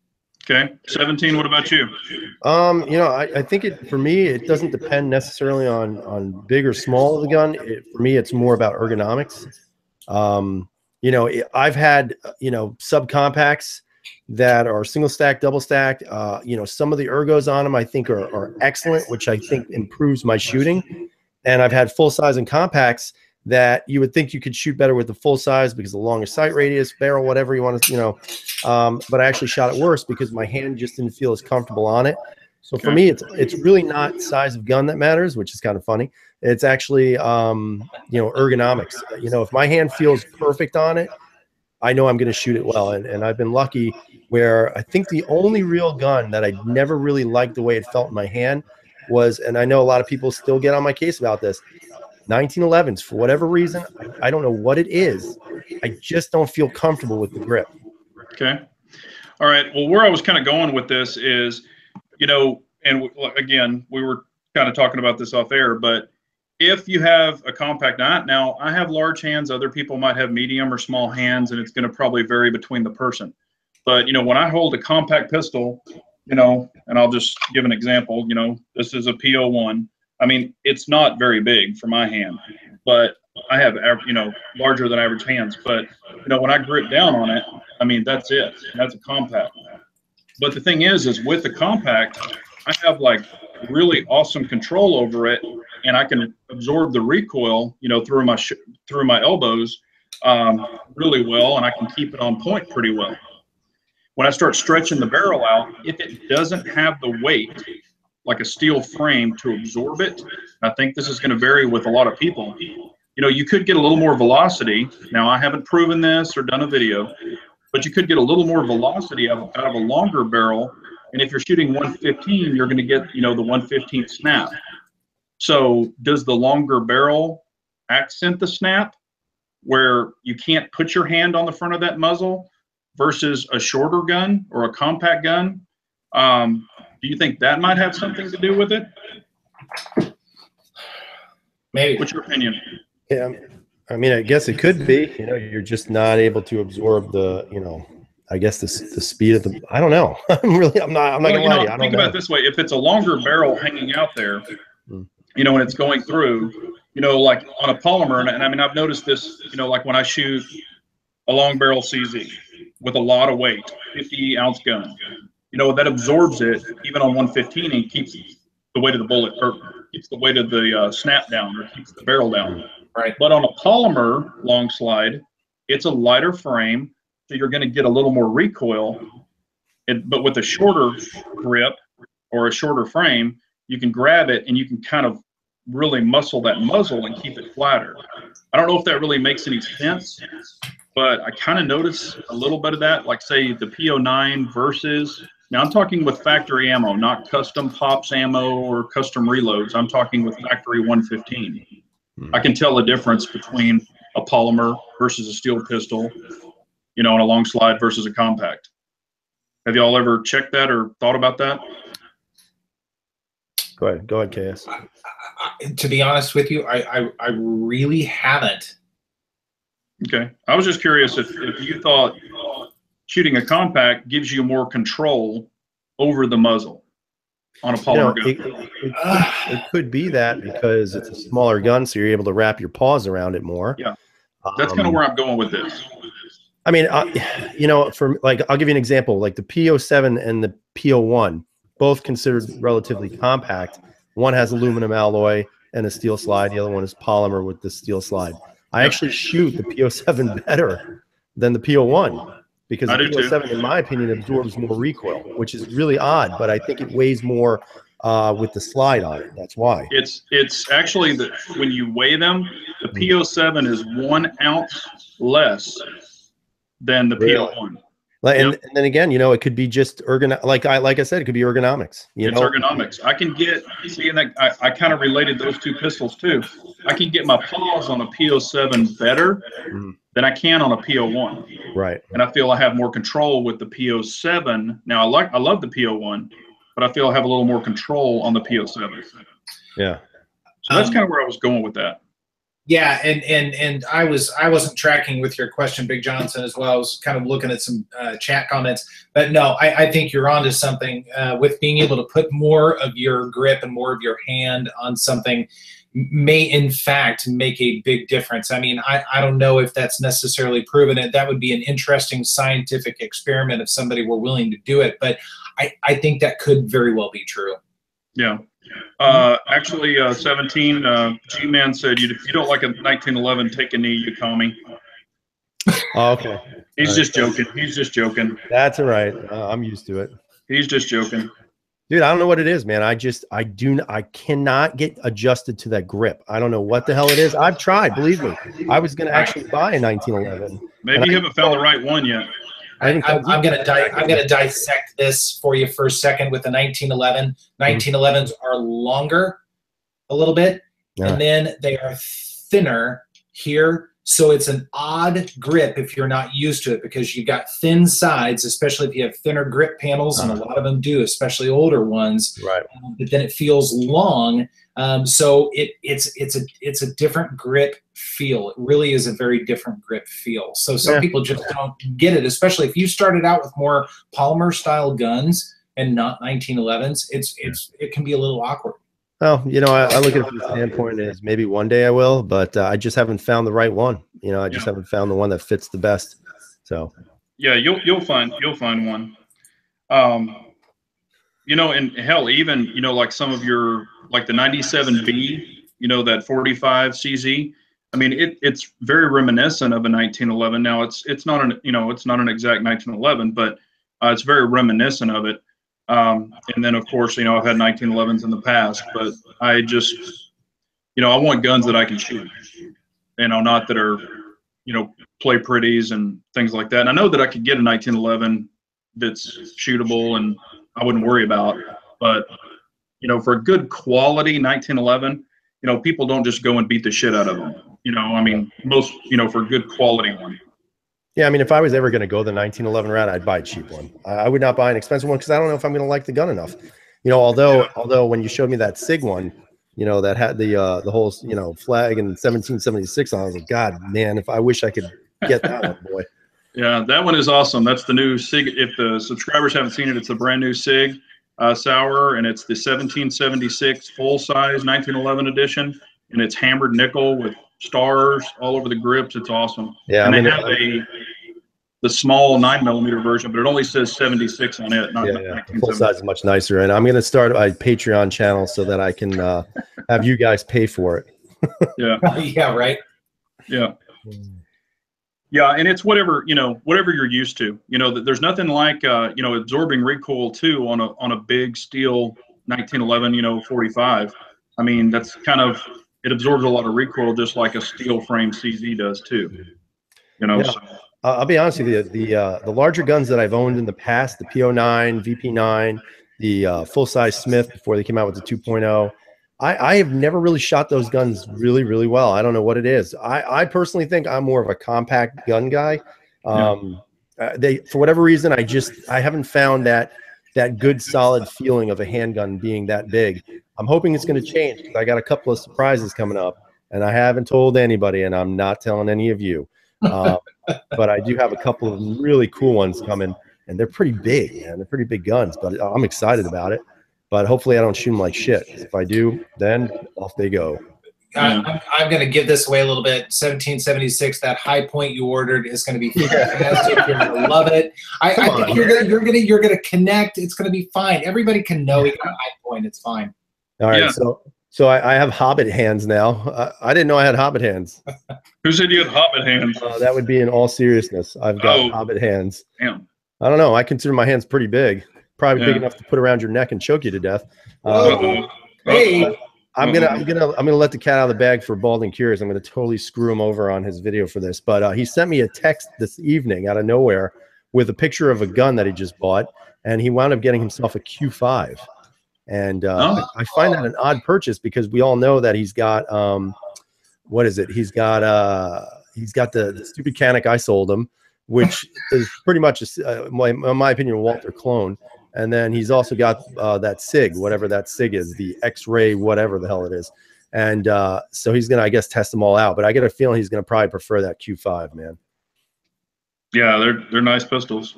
[SPEAKER 1] Okay. 17, what about you?
[SPEAKER 3] You know, I think for me, it doesn't depend necessarily on big or small of the gun. For me, it's more about ergonomics. You know, I've had, you know, subcompacts that are single stack, double stack. You know, some of the ergos on them I think are excellent, which I think improves my shooting. And I've had full size and compacts that you would think you could shoot better with the full size because of the longer sight radius, barrel, whatever you want to, you know. But I actually shot it worse because my hand just didn't feel as comfortable on it. So for me, it's really not size of gun that matters, which is kind of funny. It's actually, you know, ergonomics. You know, if my hand feels perfect on it, I know I'm going to shoot it well. And I've been lucky where I think the only real gun that I never really liked the way it felt in my hand was, and I know a lot of people still get on my case about this, 1911s. For whatever reason, I don't know what it is. I just don't feel comfortable with the grip.
[SPEAKER 1] Okay. All right. Well, where I was kind of going with this is, you know, and again, we were kind of talking about this off air, but if you have a compact, now I have large hands, other people might have medium or small hands, and it's going to probably vary between the person. But, you know, when I hold a compact pistol, you know, and I'll just give an example, you know, this is a P01. I mean, it's not very big for my hand, but I have, you know, larger than average hands. But, you know, when I grip down on it, I mean, that's it. That's a compact. But the thing is with the compact, I have like really awesome control over it, and I can absorb the recoil, you know, through my elbows really well, and I can keep it on point pretty well. When I start stretching the barrel out, if it doesn't have the weight like a steel frame to absorb it, I think this is going to vary with a lot of people. You know, you could get a little more velocity. Now, I haven't proven this or done a video, but you could get a little more velocity out of a longer barrel. And if you're shooting 115, you're going to get, you know, the 115 snap. So does the longer barrel accent the snap where you can't put your hand on the front of that muzzle versus a shorter gun or a compact gun? Do you think that might have something to do with it?
[SPEAKER 2] Maybe.
[SPEAKER 1] What's your opinion?
[SPEAKER 3] Yeah, I mean, I guess it could be. You know, you're just not able to absorb the, you know, I guess the speed of the. I don't know. I'm not
[SPEAKER 1] Well,
[SPEAKER 3] gonna lie to you. I don't
[SPEAKER 1] think
[SPEAKER 3] know.
[SPEAKER 1] about it this way: if it's a longer barrel hanging out there, you know, and it's going through, you know, like on a polymer, and I mean, I've noticed this, you know, like when I shoot a long barrel CZ with a lot of weight, 50-ounce gun. You know, that absorbs it even on 115 and keeps the weight of the bullet, or keeps the weight of the snap down, or keeps the barrel down.
[SPEAKER 2] Right.
[SPEAKER 1] But on a polymer long slide, it's a lighter frame, so you're going to get a little more recoil. But with a shorter grip or a shorter frame, you can grab it and you can kind of really muscle that muzzle and keep it flatter. I don't know if that really makes any sense, but I kind of notice a little bit of that, like say the P09 versus, now I'm talking with factory ammo, not custom pops ammo or custom reloads. I'm talking with factory 115. I can tell the difference between a polymer versus a steel pistol, you know, and a long slide versus a compact. Have y'all ever checked that or thought about that?
[SPEAKER 3] Go ahead, KS.
[SPEAKER 2] To be honest with you, I really haven't.
[SPEAKER 1] Okay. I was just curious if you thought shooting a compact gives you more control over the muzzle on a polymer gun.
[SPEAKER 3] It could be that because it's a smaller gun, so you're able to wrap your paws around it more.
[SPEAKER 1] Yeah. That's kind of where I'm going with this.
[SPEAKER 3] I mean, you know, for like, I'll give you an example, like the P07 and the P01, both considered relatively compact. One has aluminum alloy and a steel slide. The other one is polymer with the steel slide. I actually shoot the P07 better than the P01 because the P07, in my opinion, absorbs more recoil, which is really odd, but I think it weighs more with the slide on it. That's why.
[SPEAKER 1] It's actually that when you weigh them, the P07 is 1 ounce less than the P01.
[SPEAKER 3] And then again, you know, it could be just like I said, it could be ergonomics.
[SPEAKER 1] It's ergonomics. I can get, see, and I kind of related those two pistols too. I can get my paws on a PO7 better than I can on a PO1.
[SPEAKER 3] Right.
[SPEAKER 1] And I feel I have more control with the PO7. Now I love the PO1, but I feel I have a little more control on the PO7.
[SPEAKER 3] Yeah.
[SPEAKER 1] So that's kind of where I was going with that.
[SPEAKER 2] Yeah, and I wasn't tracking with your question, Big Johnson, as well. I was kind of looking at some chat comments, but no, I think you're onto something with being able to put more of your grip and more of your hand on something may in fact make a big difference. I mean, I don't know if that's necessarily proven. That would be an interesting scientific experiment if somebody were willing to do it, but I think that could very well be true.
[SPEAKER 1] Yeah. Actually, 17, G-Man said, if you don't like a 1911, take a knee, you call me.
[SPEAKER 3] Oh, okay.
[SPEAKER 1] He's just joking. He's just joking.
[SPEAKER 3] That's all right. I'm used to it.
[SPEAKER 1] He's just joking.
[SPEAKER 3] Dude, I don't know what it is, man. I cannot get adjusted to that grip. I don't know what the hell it is. I've tried, believe me. I was going to actually buy a 1911.
[SPEAKER 1] Maybe you haven't found the right one yet.
[SPEAKER 2] I'm gonna dissect this for you for a second with the 1911. 1911s are longer a little bit, and then they are thinner here. So it's an odd grip if you're not used to it, because you've got thin sides, especially if you have thinner grip panels, and a lot of them do, especially older ones.
[SPEAKER 3] Right.
[SPEAKER 2] But then it feels long. So it's a different grip feel. It really is a very different grip feel. So some people just don't get it, especially if you started out with more polymer style guns and not 1911s. It can be a little awkward.
[SPEAKER 3] Well, you know, I look at it from the standpoint is maybe one day I will, but I just haven't found the right one. You know, I just haven't found the one that fits the best. So
[SPEAKER 1] yeah, you'll find one. You know, and hell, even, you know, like some of your, like the 97B, you know, that 45 CZ. I mean, it's very reminiscent of a 1911. Now it's not an, you know, it's not an exact 1911, but it's very reminiscent of it. And then of course, you know, I've had 1911s in the past, but I just, you know, I want guns that I can shoot, you know, not that are, you know, play pretties and things like that. And I know that I could get a 1911 that's shootable and I wouldn't worry about, but you know, for a good quality 1911, you know, people don't just go and beat the shit out of them. You know, I mean, most, you know, for a good quality one.
[SPEAKER 3] Yeah, I mean, if I was ever going to go the 1911 route, I'd buy a cheap one. I would not buy an expensive one because I don't know if I'm going to like the gun enough. You know, although when you showed me that SIG one, you know, that had the whole, you know, flag in 1776 on, I was like, God, man, if I wish I could get that one, boy.
[SPEAKER 1] Yeah, that one is awesome. That's the new SIG. If the subscribers haven't seen it, it's a brand new SIG Sauer, and it's the 1776 full size 1911 edition, and it's hammered nickel with stars all over the grips. It's awesome. Yeah, and they have the small 9mm version, but it only says 76 on it. Not
[SPEAKER 3] The full size is much nicer, and I'm going to start a Patreon channel so that I can have you guys pay for it.
[SPEAKER 2] Yeah, right.
[SPEAKER 1] Yeah. Yeah, and it's whatever, you know, whatever you're used to. You know, there's nothing like you know, absorbing recoil too on a big steel 1911, you know, 45. I mean, that's kind of, it absorbs a lot of recoil just like a steel frame CZ does too. You know.
[SPEAKER 3] Yeah.
[SPEAKER 1] So.
[SPEAKER 3] I'll be honest with you, the larger guns that I've owned in the past, the PO9, VP9, the full size Smith before they came out with the 2.0. I have never really shot those guns really, really well. I don't know what it is. I personally think I'm more of a compact gun guy. For whatever reason, I haven't found that good solid feeling of a handgun being that big. I'm hoping it's going to change because I got a couple of surprises coming up, and I haven't told anybody, and I'm not telling any of you. But I do have a couple of really cool ones coming, and they're pretty big, man. They're pretty big guns, but I'm excited about it. But hopefully I don't shoot them like shit. If I do, then off they go.
[SPEAKER 2] I'm going to give this away a little bit. 1776, that high point you ordered is going to be fantastic. You're going to love it. I think you're going to connect. It's going to be fine. Everybody can know you got a high point. It's fine.
[SPEAKER 3] All right. Yeah. So I have Hobbit hands now. I didn't know I had Hobbit hands.
[SPEAKER 1] Who said you had Hobbit hands?
[SPEAKER 3] That would be in all seriousness. I've got Hobbit hands.
[SPEAKER 1] Damn.
[SPEAKER 3] I don't know. I consider my hands pretty big. Probably big enough to put around your neck and choke you to death.
[SPEAKER 2] Hey.
[SPEAKER 3] I'm gonna let the cat out of the bag for Balding Curious. I'm gonna totally screw him over on his video for this. But he sent me a text this evening out of nowhere with a picture of a gun that he just bought, and he wound up getting himself a Q5. And I find that an odd purchase because we all know that he's got what is it? He's got the stupid Canic I sold him, which is pretty much in my opinion a Walther clone. And then he's also got that SIG, whatever that SIG is, the X-ray, whatever the hell it is. And so he's gonna, I guess, test them all out. But I get a feeling he's gonna probably prefer that Q5, man.
[SPEAKER 1] Yeah, they're nice pistols.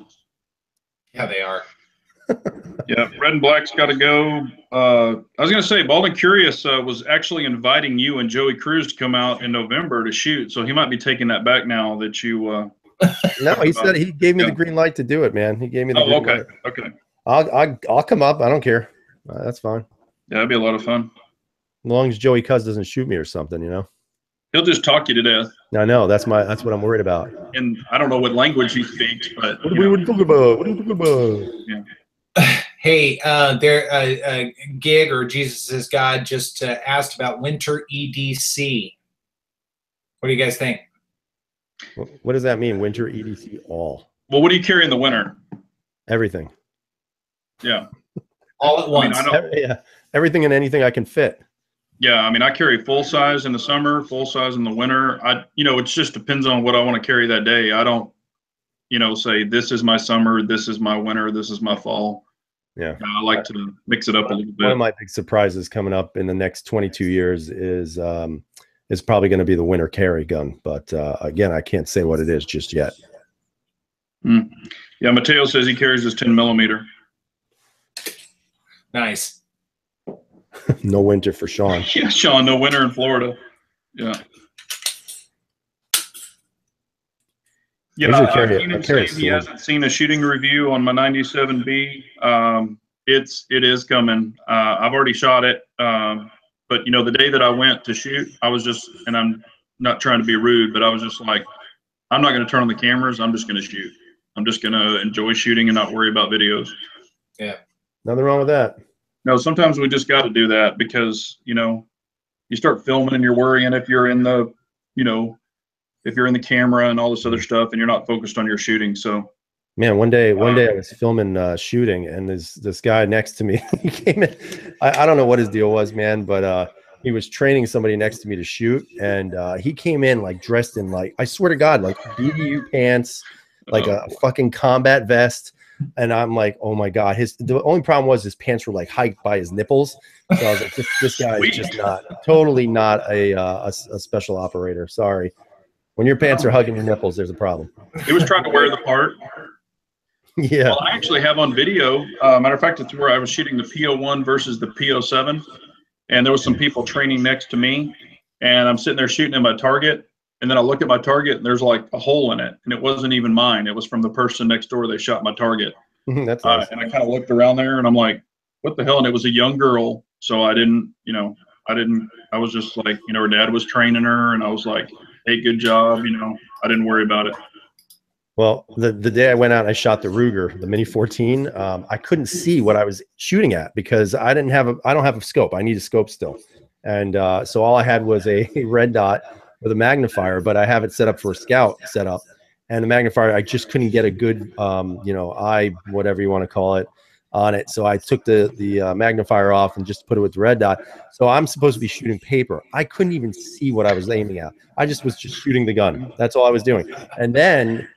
[SPEAKER 2] Yeah, they are.
[SPEAKER 1] Yeah, red and black's got to go. I was going to say, Bald and Curious was actually inviting you and Joey Cruz to come out in November to shoot, so he might be taking that back now that you.
[SPEAKER 3] No, he said he gave me the green light to do it, man. He gave me the green light.
[SPEAKER 1] Okay.
[SPEAKER 3] I'll come up. I don't care. That's fine.
[SPEAKER 1] Yeah, that'd be a lot of fun.
[SPEAKER 3] As long as Joey Cuz doesn't shoot me or something, you know.
[SPEAKER 1] He'll just talk you to death.
[SPEAKER 3] I know. That's what I'm worried about.
[SPEAKER 1] And I don't know what language he speaks, but
[SPEAKER 3] what are you talking about? What are you talking about?
[SPEAKER 1] Yeah.
[SPEAKER 2] Hey, Gig or Jesus is God just asked about winter EDC. What do you guys think?
[SPEAKER 3] What does that mean? Winter EDC all?
[SPEAKER 1] Well, what do you carry in the winter?
[SPEAKER 3] Everything.
[SPEAKER 1] Yeah.
[SPEAKER 2] All at once.
[SPEAKER 3] Yeah. Everything and anything I can fit.
[SPEAKER 1] Yeah, I mean, I carry full size in the summer, full size in the winter. It just depends on what I want to carry that day. I don't, say this is my summer, this is my winter, this is my fall.
[SPEAKER 3] Yeah.
[SPEAKER 1] I like to mix it up a little bit.
[SPEAKER 3] One of my big surprises coming up in the next 22 years is probably going to be the winter carry gun. But again, I can't say what it is just yet.
[SPEAKER 1] Yeah, Mateo says he carries his 10mm.
[SPEAKER 2] Nice.
[SPEAKER 3] No winter for Sean.
[SPEAKER 1] Yeah, Sean, no winter in Florida. Yeah. Yeah, he hasn't seen a shooting review on my 97B. It is coming. I've already shot it. But the day that I went to shoot, I was just, and I'm not trying to be rude, but I was just like, I'm not going to turn on the cameras. I'm just going to shoot. I'm just going to enjoy shooting and not worry about videos.
[SPEAKER 2] Yeah.
[SPEAKER 3] Nothing wrong with that.
[SPEAKER 1] No, sometimes we just got to do that because, you start filming and you're worrying if you're in the, if you're in the camera and all this other stuff and you're not focused on your shooting. So,
[SPEAKER 3] man, one day I was filming shooting, and this guy next to me, he came in. I don't know what his deal was, man, but he was training somebody next to me to shoot, and he came in like dressed in like, I swear to God, like BDU pants, like a fucking combat vest. And I'm like, oh my God. The only problem was his pants were like hiked by his nipples. So I was like, this guy is just totally not a special operator. Sorry. When your pants are hugging your nipples, there's a problem.
[SPEAKER 1] He was trying to wear the part.
[SPEAKER 3] Yeah.
[SPEAKER 1] Well, I actually have on video. Matter of fact, it's where I was shooting the P01 versus the P07. And there was some people training next to me. And I'm sitting there shooting at my target. And then I look at my target and there's like a hole in it. And it wasn't even mine. It was from the person next door. They shot my target.
[SPEAKER 3] That's nice.
[SPEAKER 1] And I kind of looked around there and I'm like, what the hell? And it was a young girl. So I didn't, I was just like, her dad was training her. And I was like, hey, good job. I didn't worry about it.
[SPEAKER 3] Well, the day I went out and I shot the Ruger, the Mini 14, I couldn't see what I was shooting at because I don't have a scope. I need a scope still. And so all I had was a red dot with a magnifier, but I have it set up for a scout setup. And the magnifier, I just couldn't get a good, eye, whatever you want to call it, on it. So I took the magnifier off and just put it with the red dot. So I'm supposed to be shooting paper. I couldn't even see what I was aiming at. I was just shooting the gun. That's all I was doing. And then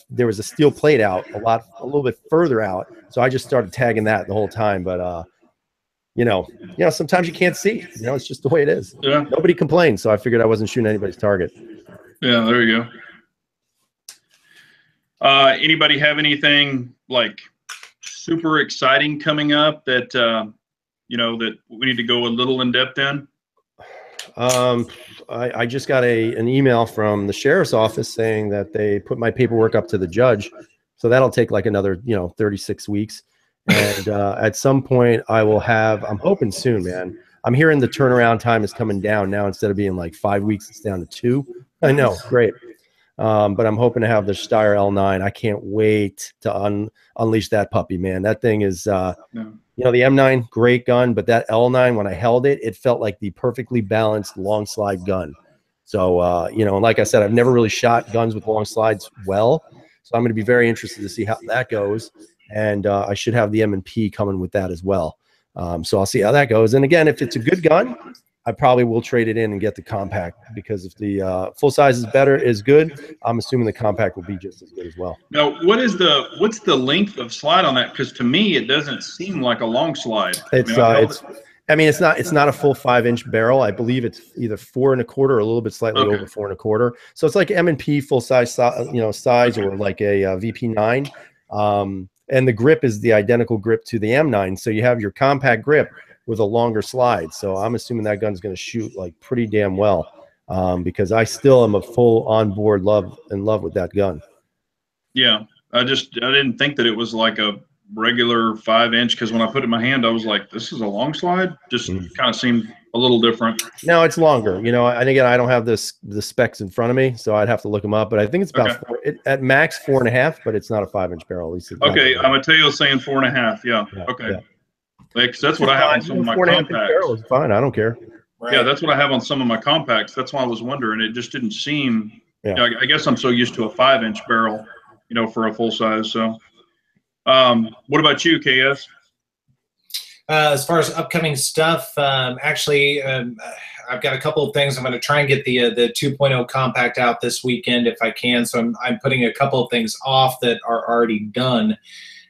[SPEAKER 3] there was a steel plate out a little bit further out. So I just started tagging that the whole time. But, sometimes you can't see, it's just the way it is.
[SPEAKER 1] Yeah.
[SPEAKER 3] Nobody complained. So I figured I wasn't shooting anybody's target.
[SPEAKER 1] Yeah, there you go. Anybody have anything like super exciting coming up that, that we need to go a little in depth in?
[SPEAKER 3] I just got an email from the sheriff's office saying that they put my paperwork up to the judge. So that'll take like another, 36 weeks. And at some point I will I'm hoping soon, man. I'm hearing the turnaround time is coming down now. Instead of being like 5 weeks, it's down to 2. I know. Great. But I'm hoping to have the Steyr L9. I can't wait to unleash that puppy, man. That thing is, the M9, great gun, but that L9, when I held it, it felt like the perfectly balanced long slide gun. So, and like I said, I've never really shot guns with long slides well. So I'm going to be very interested to see how that goes. And I should have the M&P coming with that as well. So I'll see how that goes. And again, if it's a good gun, I probably will trade it in and get the compact, because if the full size is good, I'm assuming the compact will be just as good as well.
[SPEAKER 1] Now, what's the length of slide on that? Because to me, it doesn't seem like a long slide.
[SPEAKER 3] I mean, it's not a full 5-inch barrel. I believe it's either 4 1/4 or a little bit slightly over 4 1/4. So it's like M&P full size, size, or like a VP9. And the grip is the identical grip to the M9. So you have your compact grip with a longer slide. So I'm assuming that gun's going to shoot like pretty damn well, because I still am a full on board in love with that gun.
[SPEAKER 1] Yeah, I didn't think that it was like a regular 5-inch, because when I put it in my hand, I was like, this is a long slide. Just kind of seemed a little different.
[SPEAKER 3] No, it's longer. And again, I don't have the specs in front of me, so I'd have to look them up. But I think it's about at max 4 1/2, but it's not a 5-inch barrel. At least.
[SPEAKER 1] Okay, Mateo's saying 4 1/2. Yeah. Okay. Yeah. Because that's what I have on some of my compacts.
[SPEAKER 3] Fine, I don't care.
[SPEAKER 1] Right. Yeah, that's what I have on some of my compacts. That's why I was wondering. It just didn't seem. Yeah. I guess I'm so used to a 5-inch barrel, for a full size. So, what about you, KS?
[SPEAKER 2] As far as upcoming stuff, actually, I've got a couple of things. I'm going to try and get the 2.0 compact out this weekend if I can. So I'm putting a couple of things off that are already done.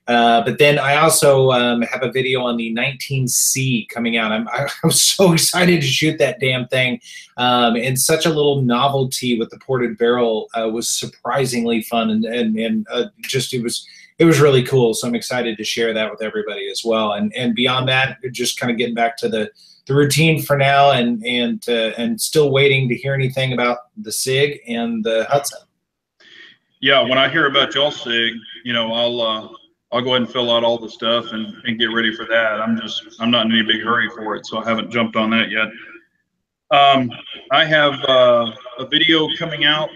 [SPEAKER 2] But then I also have a video on the 19C coming out. I'm so excited to shoot that damn thing. And such a little novelty with the ported barrel was surprisingly fun, and just it was really cool. So I'm excited to share that with everybody as well. And beyond that, just kind of getting back to the routine for now, and still waiting to hear anything about the SIG and the Hudson.
[SPEAKER 1] Yeah, when I hear about y'all SIG, I'll go ahead and fill out all the stuff and get ready for that. I'm not in any big hurry for it, so I haven't jumped on that yet. I have a video coming out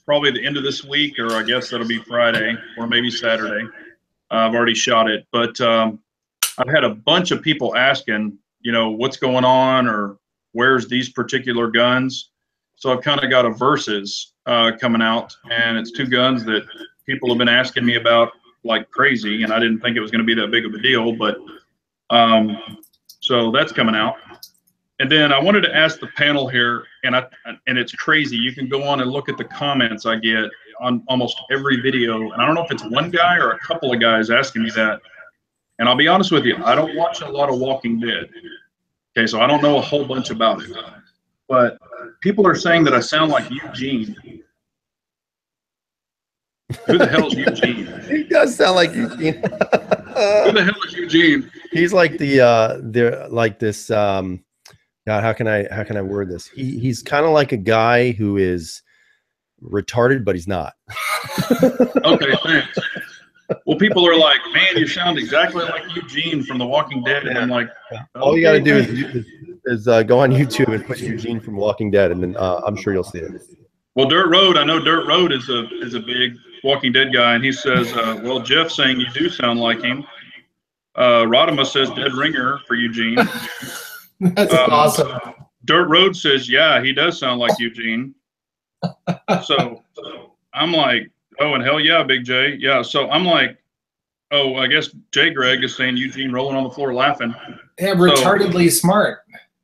[SPEAKER 1] probably the end of this week, or I guess that'll be Friday or maybe Saturday. I've already shot it, but I've had a bunch of people asking, what's going on, or where's these particular guns. So I've kind of got a versus coming out, and it's 2 guns that people have been asking me about like crazy, and I didn't think it was going to be that big of a deal, but so that's coming out. And then I wanted to ask the panel here, and it's crazy. You can go on and look at the comments I get on almost every video, and I don't know if it's one guy or a couple of guys asking me that. And I'll be honest with you, I don't watch a lot of Walking Dead. Okay, so I don't know a whole bunch about it, but people are saying that I sound like Eugene. Who the hell is Eugene?
[SPEAKER 3] He does sound like Eugene.
[SPEAKER 1] Who the hell is Eugene?
[SPEAKER 3] He's like this. God, how can I word this? He's kind of like a guy who is retarded, but he's not.
[SPEAKER 1] Okay, thanks. Well, people are like, man, you sound exactly like Eugene from The Walking Dead, and I'm like,
[SPEAKER 3] all you got to do is go on YouTube and put Eugene from Walking Dead, and then I'm sure you'll see it.
[SPEAKER 1] Well, Dirt Road, I know Dirt Road is a big Walking Dead guy, and he says, well, Jeff's saying you do sound like him. Rodimus says Dead Ringer for Eugene.
[SPEAKER 2] That's awesome.
[SPEAKER 1] Dirt Road says, yeah, he does sound like Eugene. So I'm like, oh, and hell yeah, Big J. Yeah, so I'm like, oh, I guess J. Greg is saying Eugene rolling on the floor laughing.
[SPEAKER 2] Yeah, retardedly smart.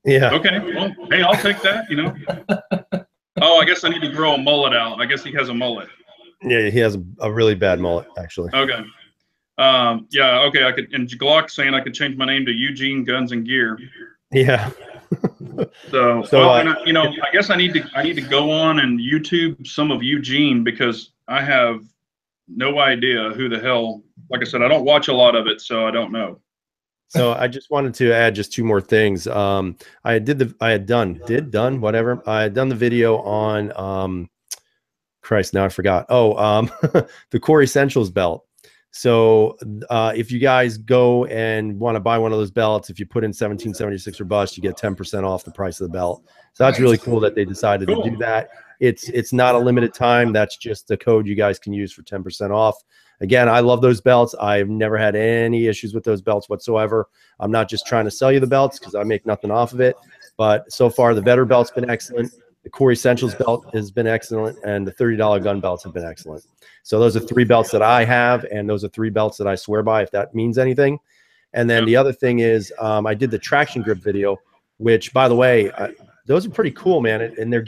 [SPEAKER 3] Yeah.
[SPEAKER 1] Okay, well, hey, I'll take that, Oh, I guess I need to grow a mullet out. I guess he has a mullet.
[SPEAKER 3] Yeah, he has a really bad mullet, actually.
[SPEAKER 1] Okay. Yeah, okay, I could, and Glock saying I could change my name to Eugene Guns and Gear.
[SPEAKER 3] Yeah.
[SPEAKER 1] So well, I guess I need to go on and YouTube some of Eugene, because I have no idea who the hell. Like I said, I don't watch a lot of it, so I don't know.
[SPEAKER 3] So I just wanted to add just 2 more things. I had done the video on Christ, now I forgot. Oh, the Core Essentials belt. So if you guys go and want to buy one of those belts, if you put in 1776 or bust, you get 10% off the price of the belt. So that's really cool that they decided to do that. It's not a limited time. That's just the code you guys can use for 10% off. Again, I love those belts. I've never had any issues with those belts whatsoever. I'm not just trying to sell you the belts because I make nothing off of it. But so far, the Vetter belt's been excellent. The Core Essentials belt has been excellent, and the $30 gun belts have been excellent. So those are 3 belts that I have, and those are 3 belts that I swear by, if that means anything. And then the other thing is, I did the traction grip video, which, by the way, those are pretty cool, man. And they're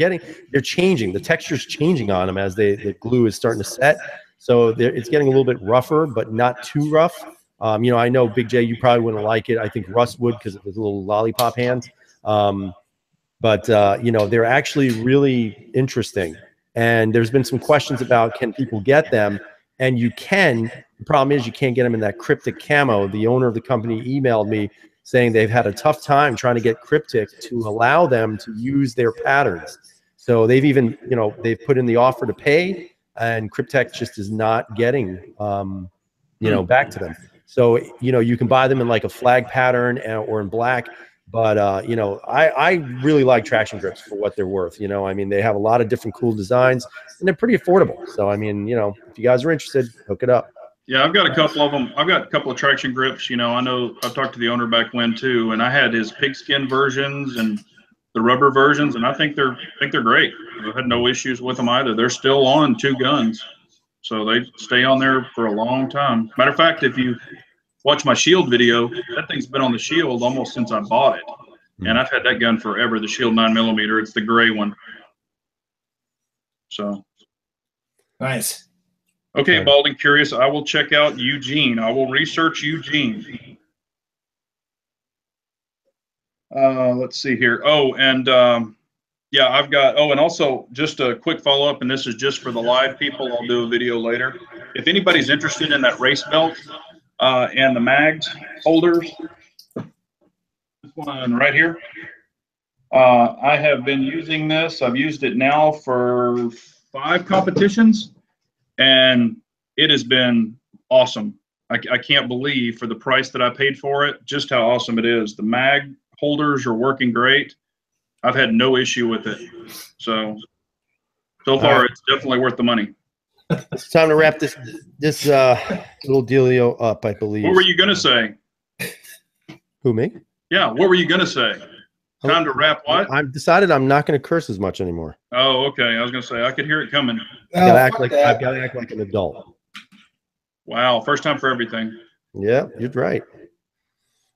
[SPEAKER 3] changing. The texture's changing on them as the glue is starting to set. So it's getting a little bit rougher, but not too rough. You know, I know, Big J, you probably wouldn't like it. I think Russ would, because of his little lollipop hands. But you know, they're actually really interesting. And there's been some questions about, can people get them? And you can. The problem is you can't get them in that cryptic camo. The owner of the company emailed me saying they've had a tough time trying to get cryptic to allow them to use their patterns. So they've even, you know, they've put in the offer to pay, and Cryptek just is not getting, you know, back to them. So, you know, you can buy them in like a flag pattern or in black. But, you know, I really like traction grips for what they're worth. You know, I mean, they have a lot of different cool designs, and they're pretty affordable. So, I mean, you know, if you guys are interested, hook it up.
[SPEAKER 1] Yeah, I've got a couple of them. I've got a couple of traction grips. You know, I know I've talked to the owner back when too, and I had his pigskin versions and the rubber versions, and I think they're great. I've had no issues with them either. They're still on 2 guns, so they stay on there for a long time. Matter of fact, if you watch my Shield video, that thing's been on the Shield almost since I bought it, and I've had that gun forever. The Shield 9mm. It's the gray one. So
[SPEAKER 2] nice.
[SPEAKER 1] Okay, Bald and Curious, I will check out Eugene. I will research Eugene. Let's see here. Oh, and yeah, I've got, oh, and also just a quick follow-up, and this is just for the live people. I'll do a video later. If anybody's interested in that race belt and the mags holders, this one right here, I have been using this. I've used it now for 5 competitions. And it has been awesome. I can't believe, for the price that I paid for it, just how awesome it is. The mag holders are working great. I've had no issue with it. So far, it's definitely worth the money.
[SPEAKER 3] It's time to wrap this little dealio up, I believe.
[SPEAKER 1] What were you going to say?
[SPEAKER 3] Who, me?
[SPEAKER 1] Yeah, what were you going to say? Time to wrap what?
[SPEAKER 3] I've decided I'm not going to curse as much anymore.
[SPEAKER 1] Oh, okay. I was going to say, I could hear it coming.
[SPEAKER 3] I've got to act like an adult.
[SPEAKER 1] Wow. First time for everything.
[SPEAKER 3] Yeah, you're right.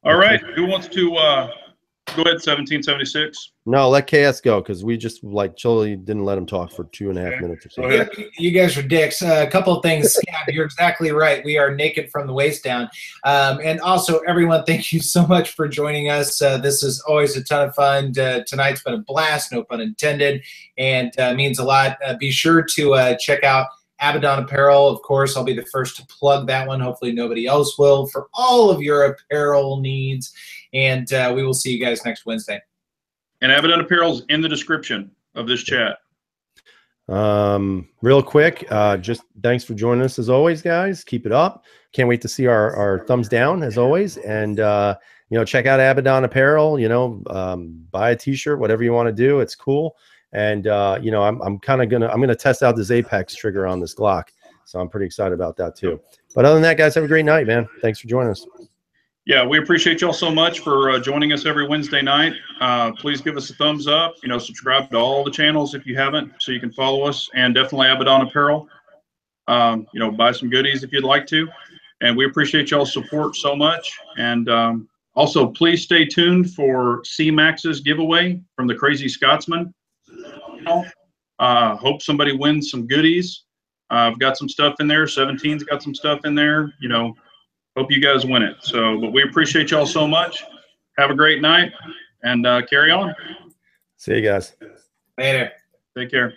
[SPEAKER 1] All right. Who wants to go ahead, 1776?
[SPEAKER 3] No, let KS go, because we just totally didn't let him talk for 2.5 minutes or so.
[SPEAKER 2] Yeah, you guys are dicks. A couple of things. Yeah, you're exactly right. We are naked from the waist down. And also, everyone, thank you so much for joining us. This is always a ton of fun. Tonight's been a blast, no pun intended, and means a lot. Be sure to check out Abaddon Apparel. Of course, I'll be the first to plug that one. Hopefully nobody else will, for all of your apparel needs. And we will see you guys next Wednesday.
[SPEAKER 1] And Abaddon Apparel is in the description of this chat.
[SPEAKER 3] Real quick, just thanks for joining us as always, guys. Keep it up. Can't wait to see our thumbs down as always. And you know, check out Abaddon Apparel. You know, buy a t-shirt, whatever you want to do. It's cool. And you know, I'm gonna test out this Apex trigger on this Glock. So I'm pretty excited about that too. But other than that, guys, have a great night, man. Thanks for joining us.
[SPEAKER 1] Yeah, we appreciate y'all so much for joining us every Wednesday night. Please give us a thumbs up. You know, subscribe to all the channels if you haven't, so you can follow us. And definitely Abaddon Apparel. You know, buy some goodies if you'd like to. And we appreciate y'all's support so much. And also, please stay tuned for C-Max's giveaway from the Crazy Scotsman. Hope somebody wins some goodies. I've got some stuff in there. 17's got some stuff in there. You know, hope you guys win it. So, but we appreciate y'all so much. Have a great night, and carry on.
[SPEAKER 3] See you guys.
[SPEAKER 2] Later.
[SPEAKER 1] Take care.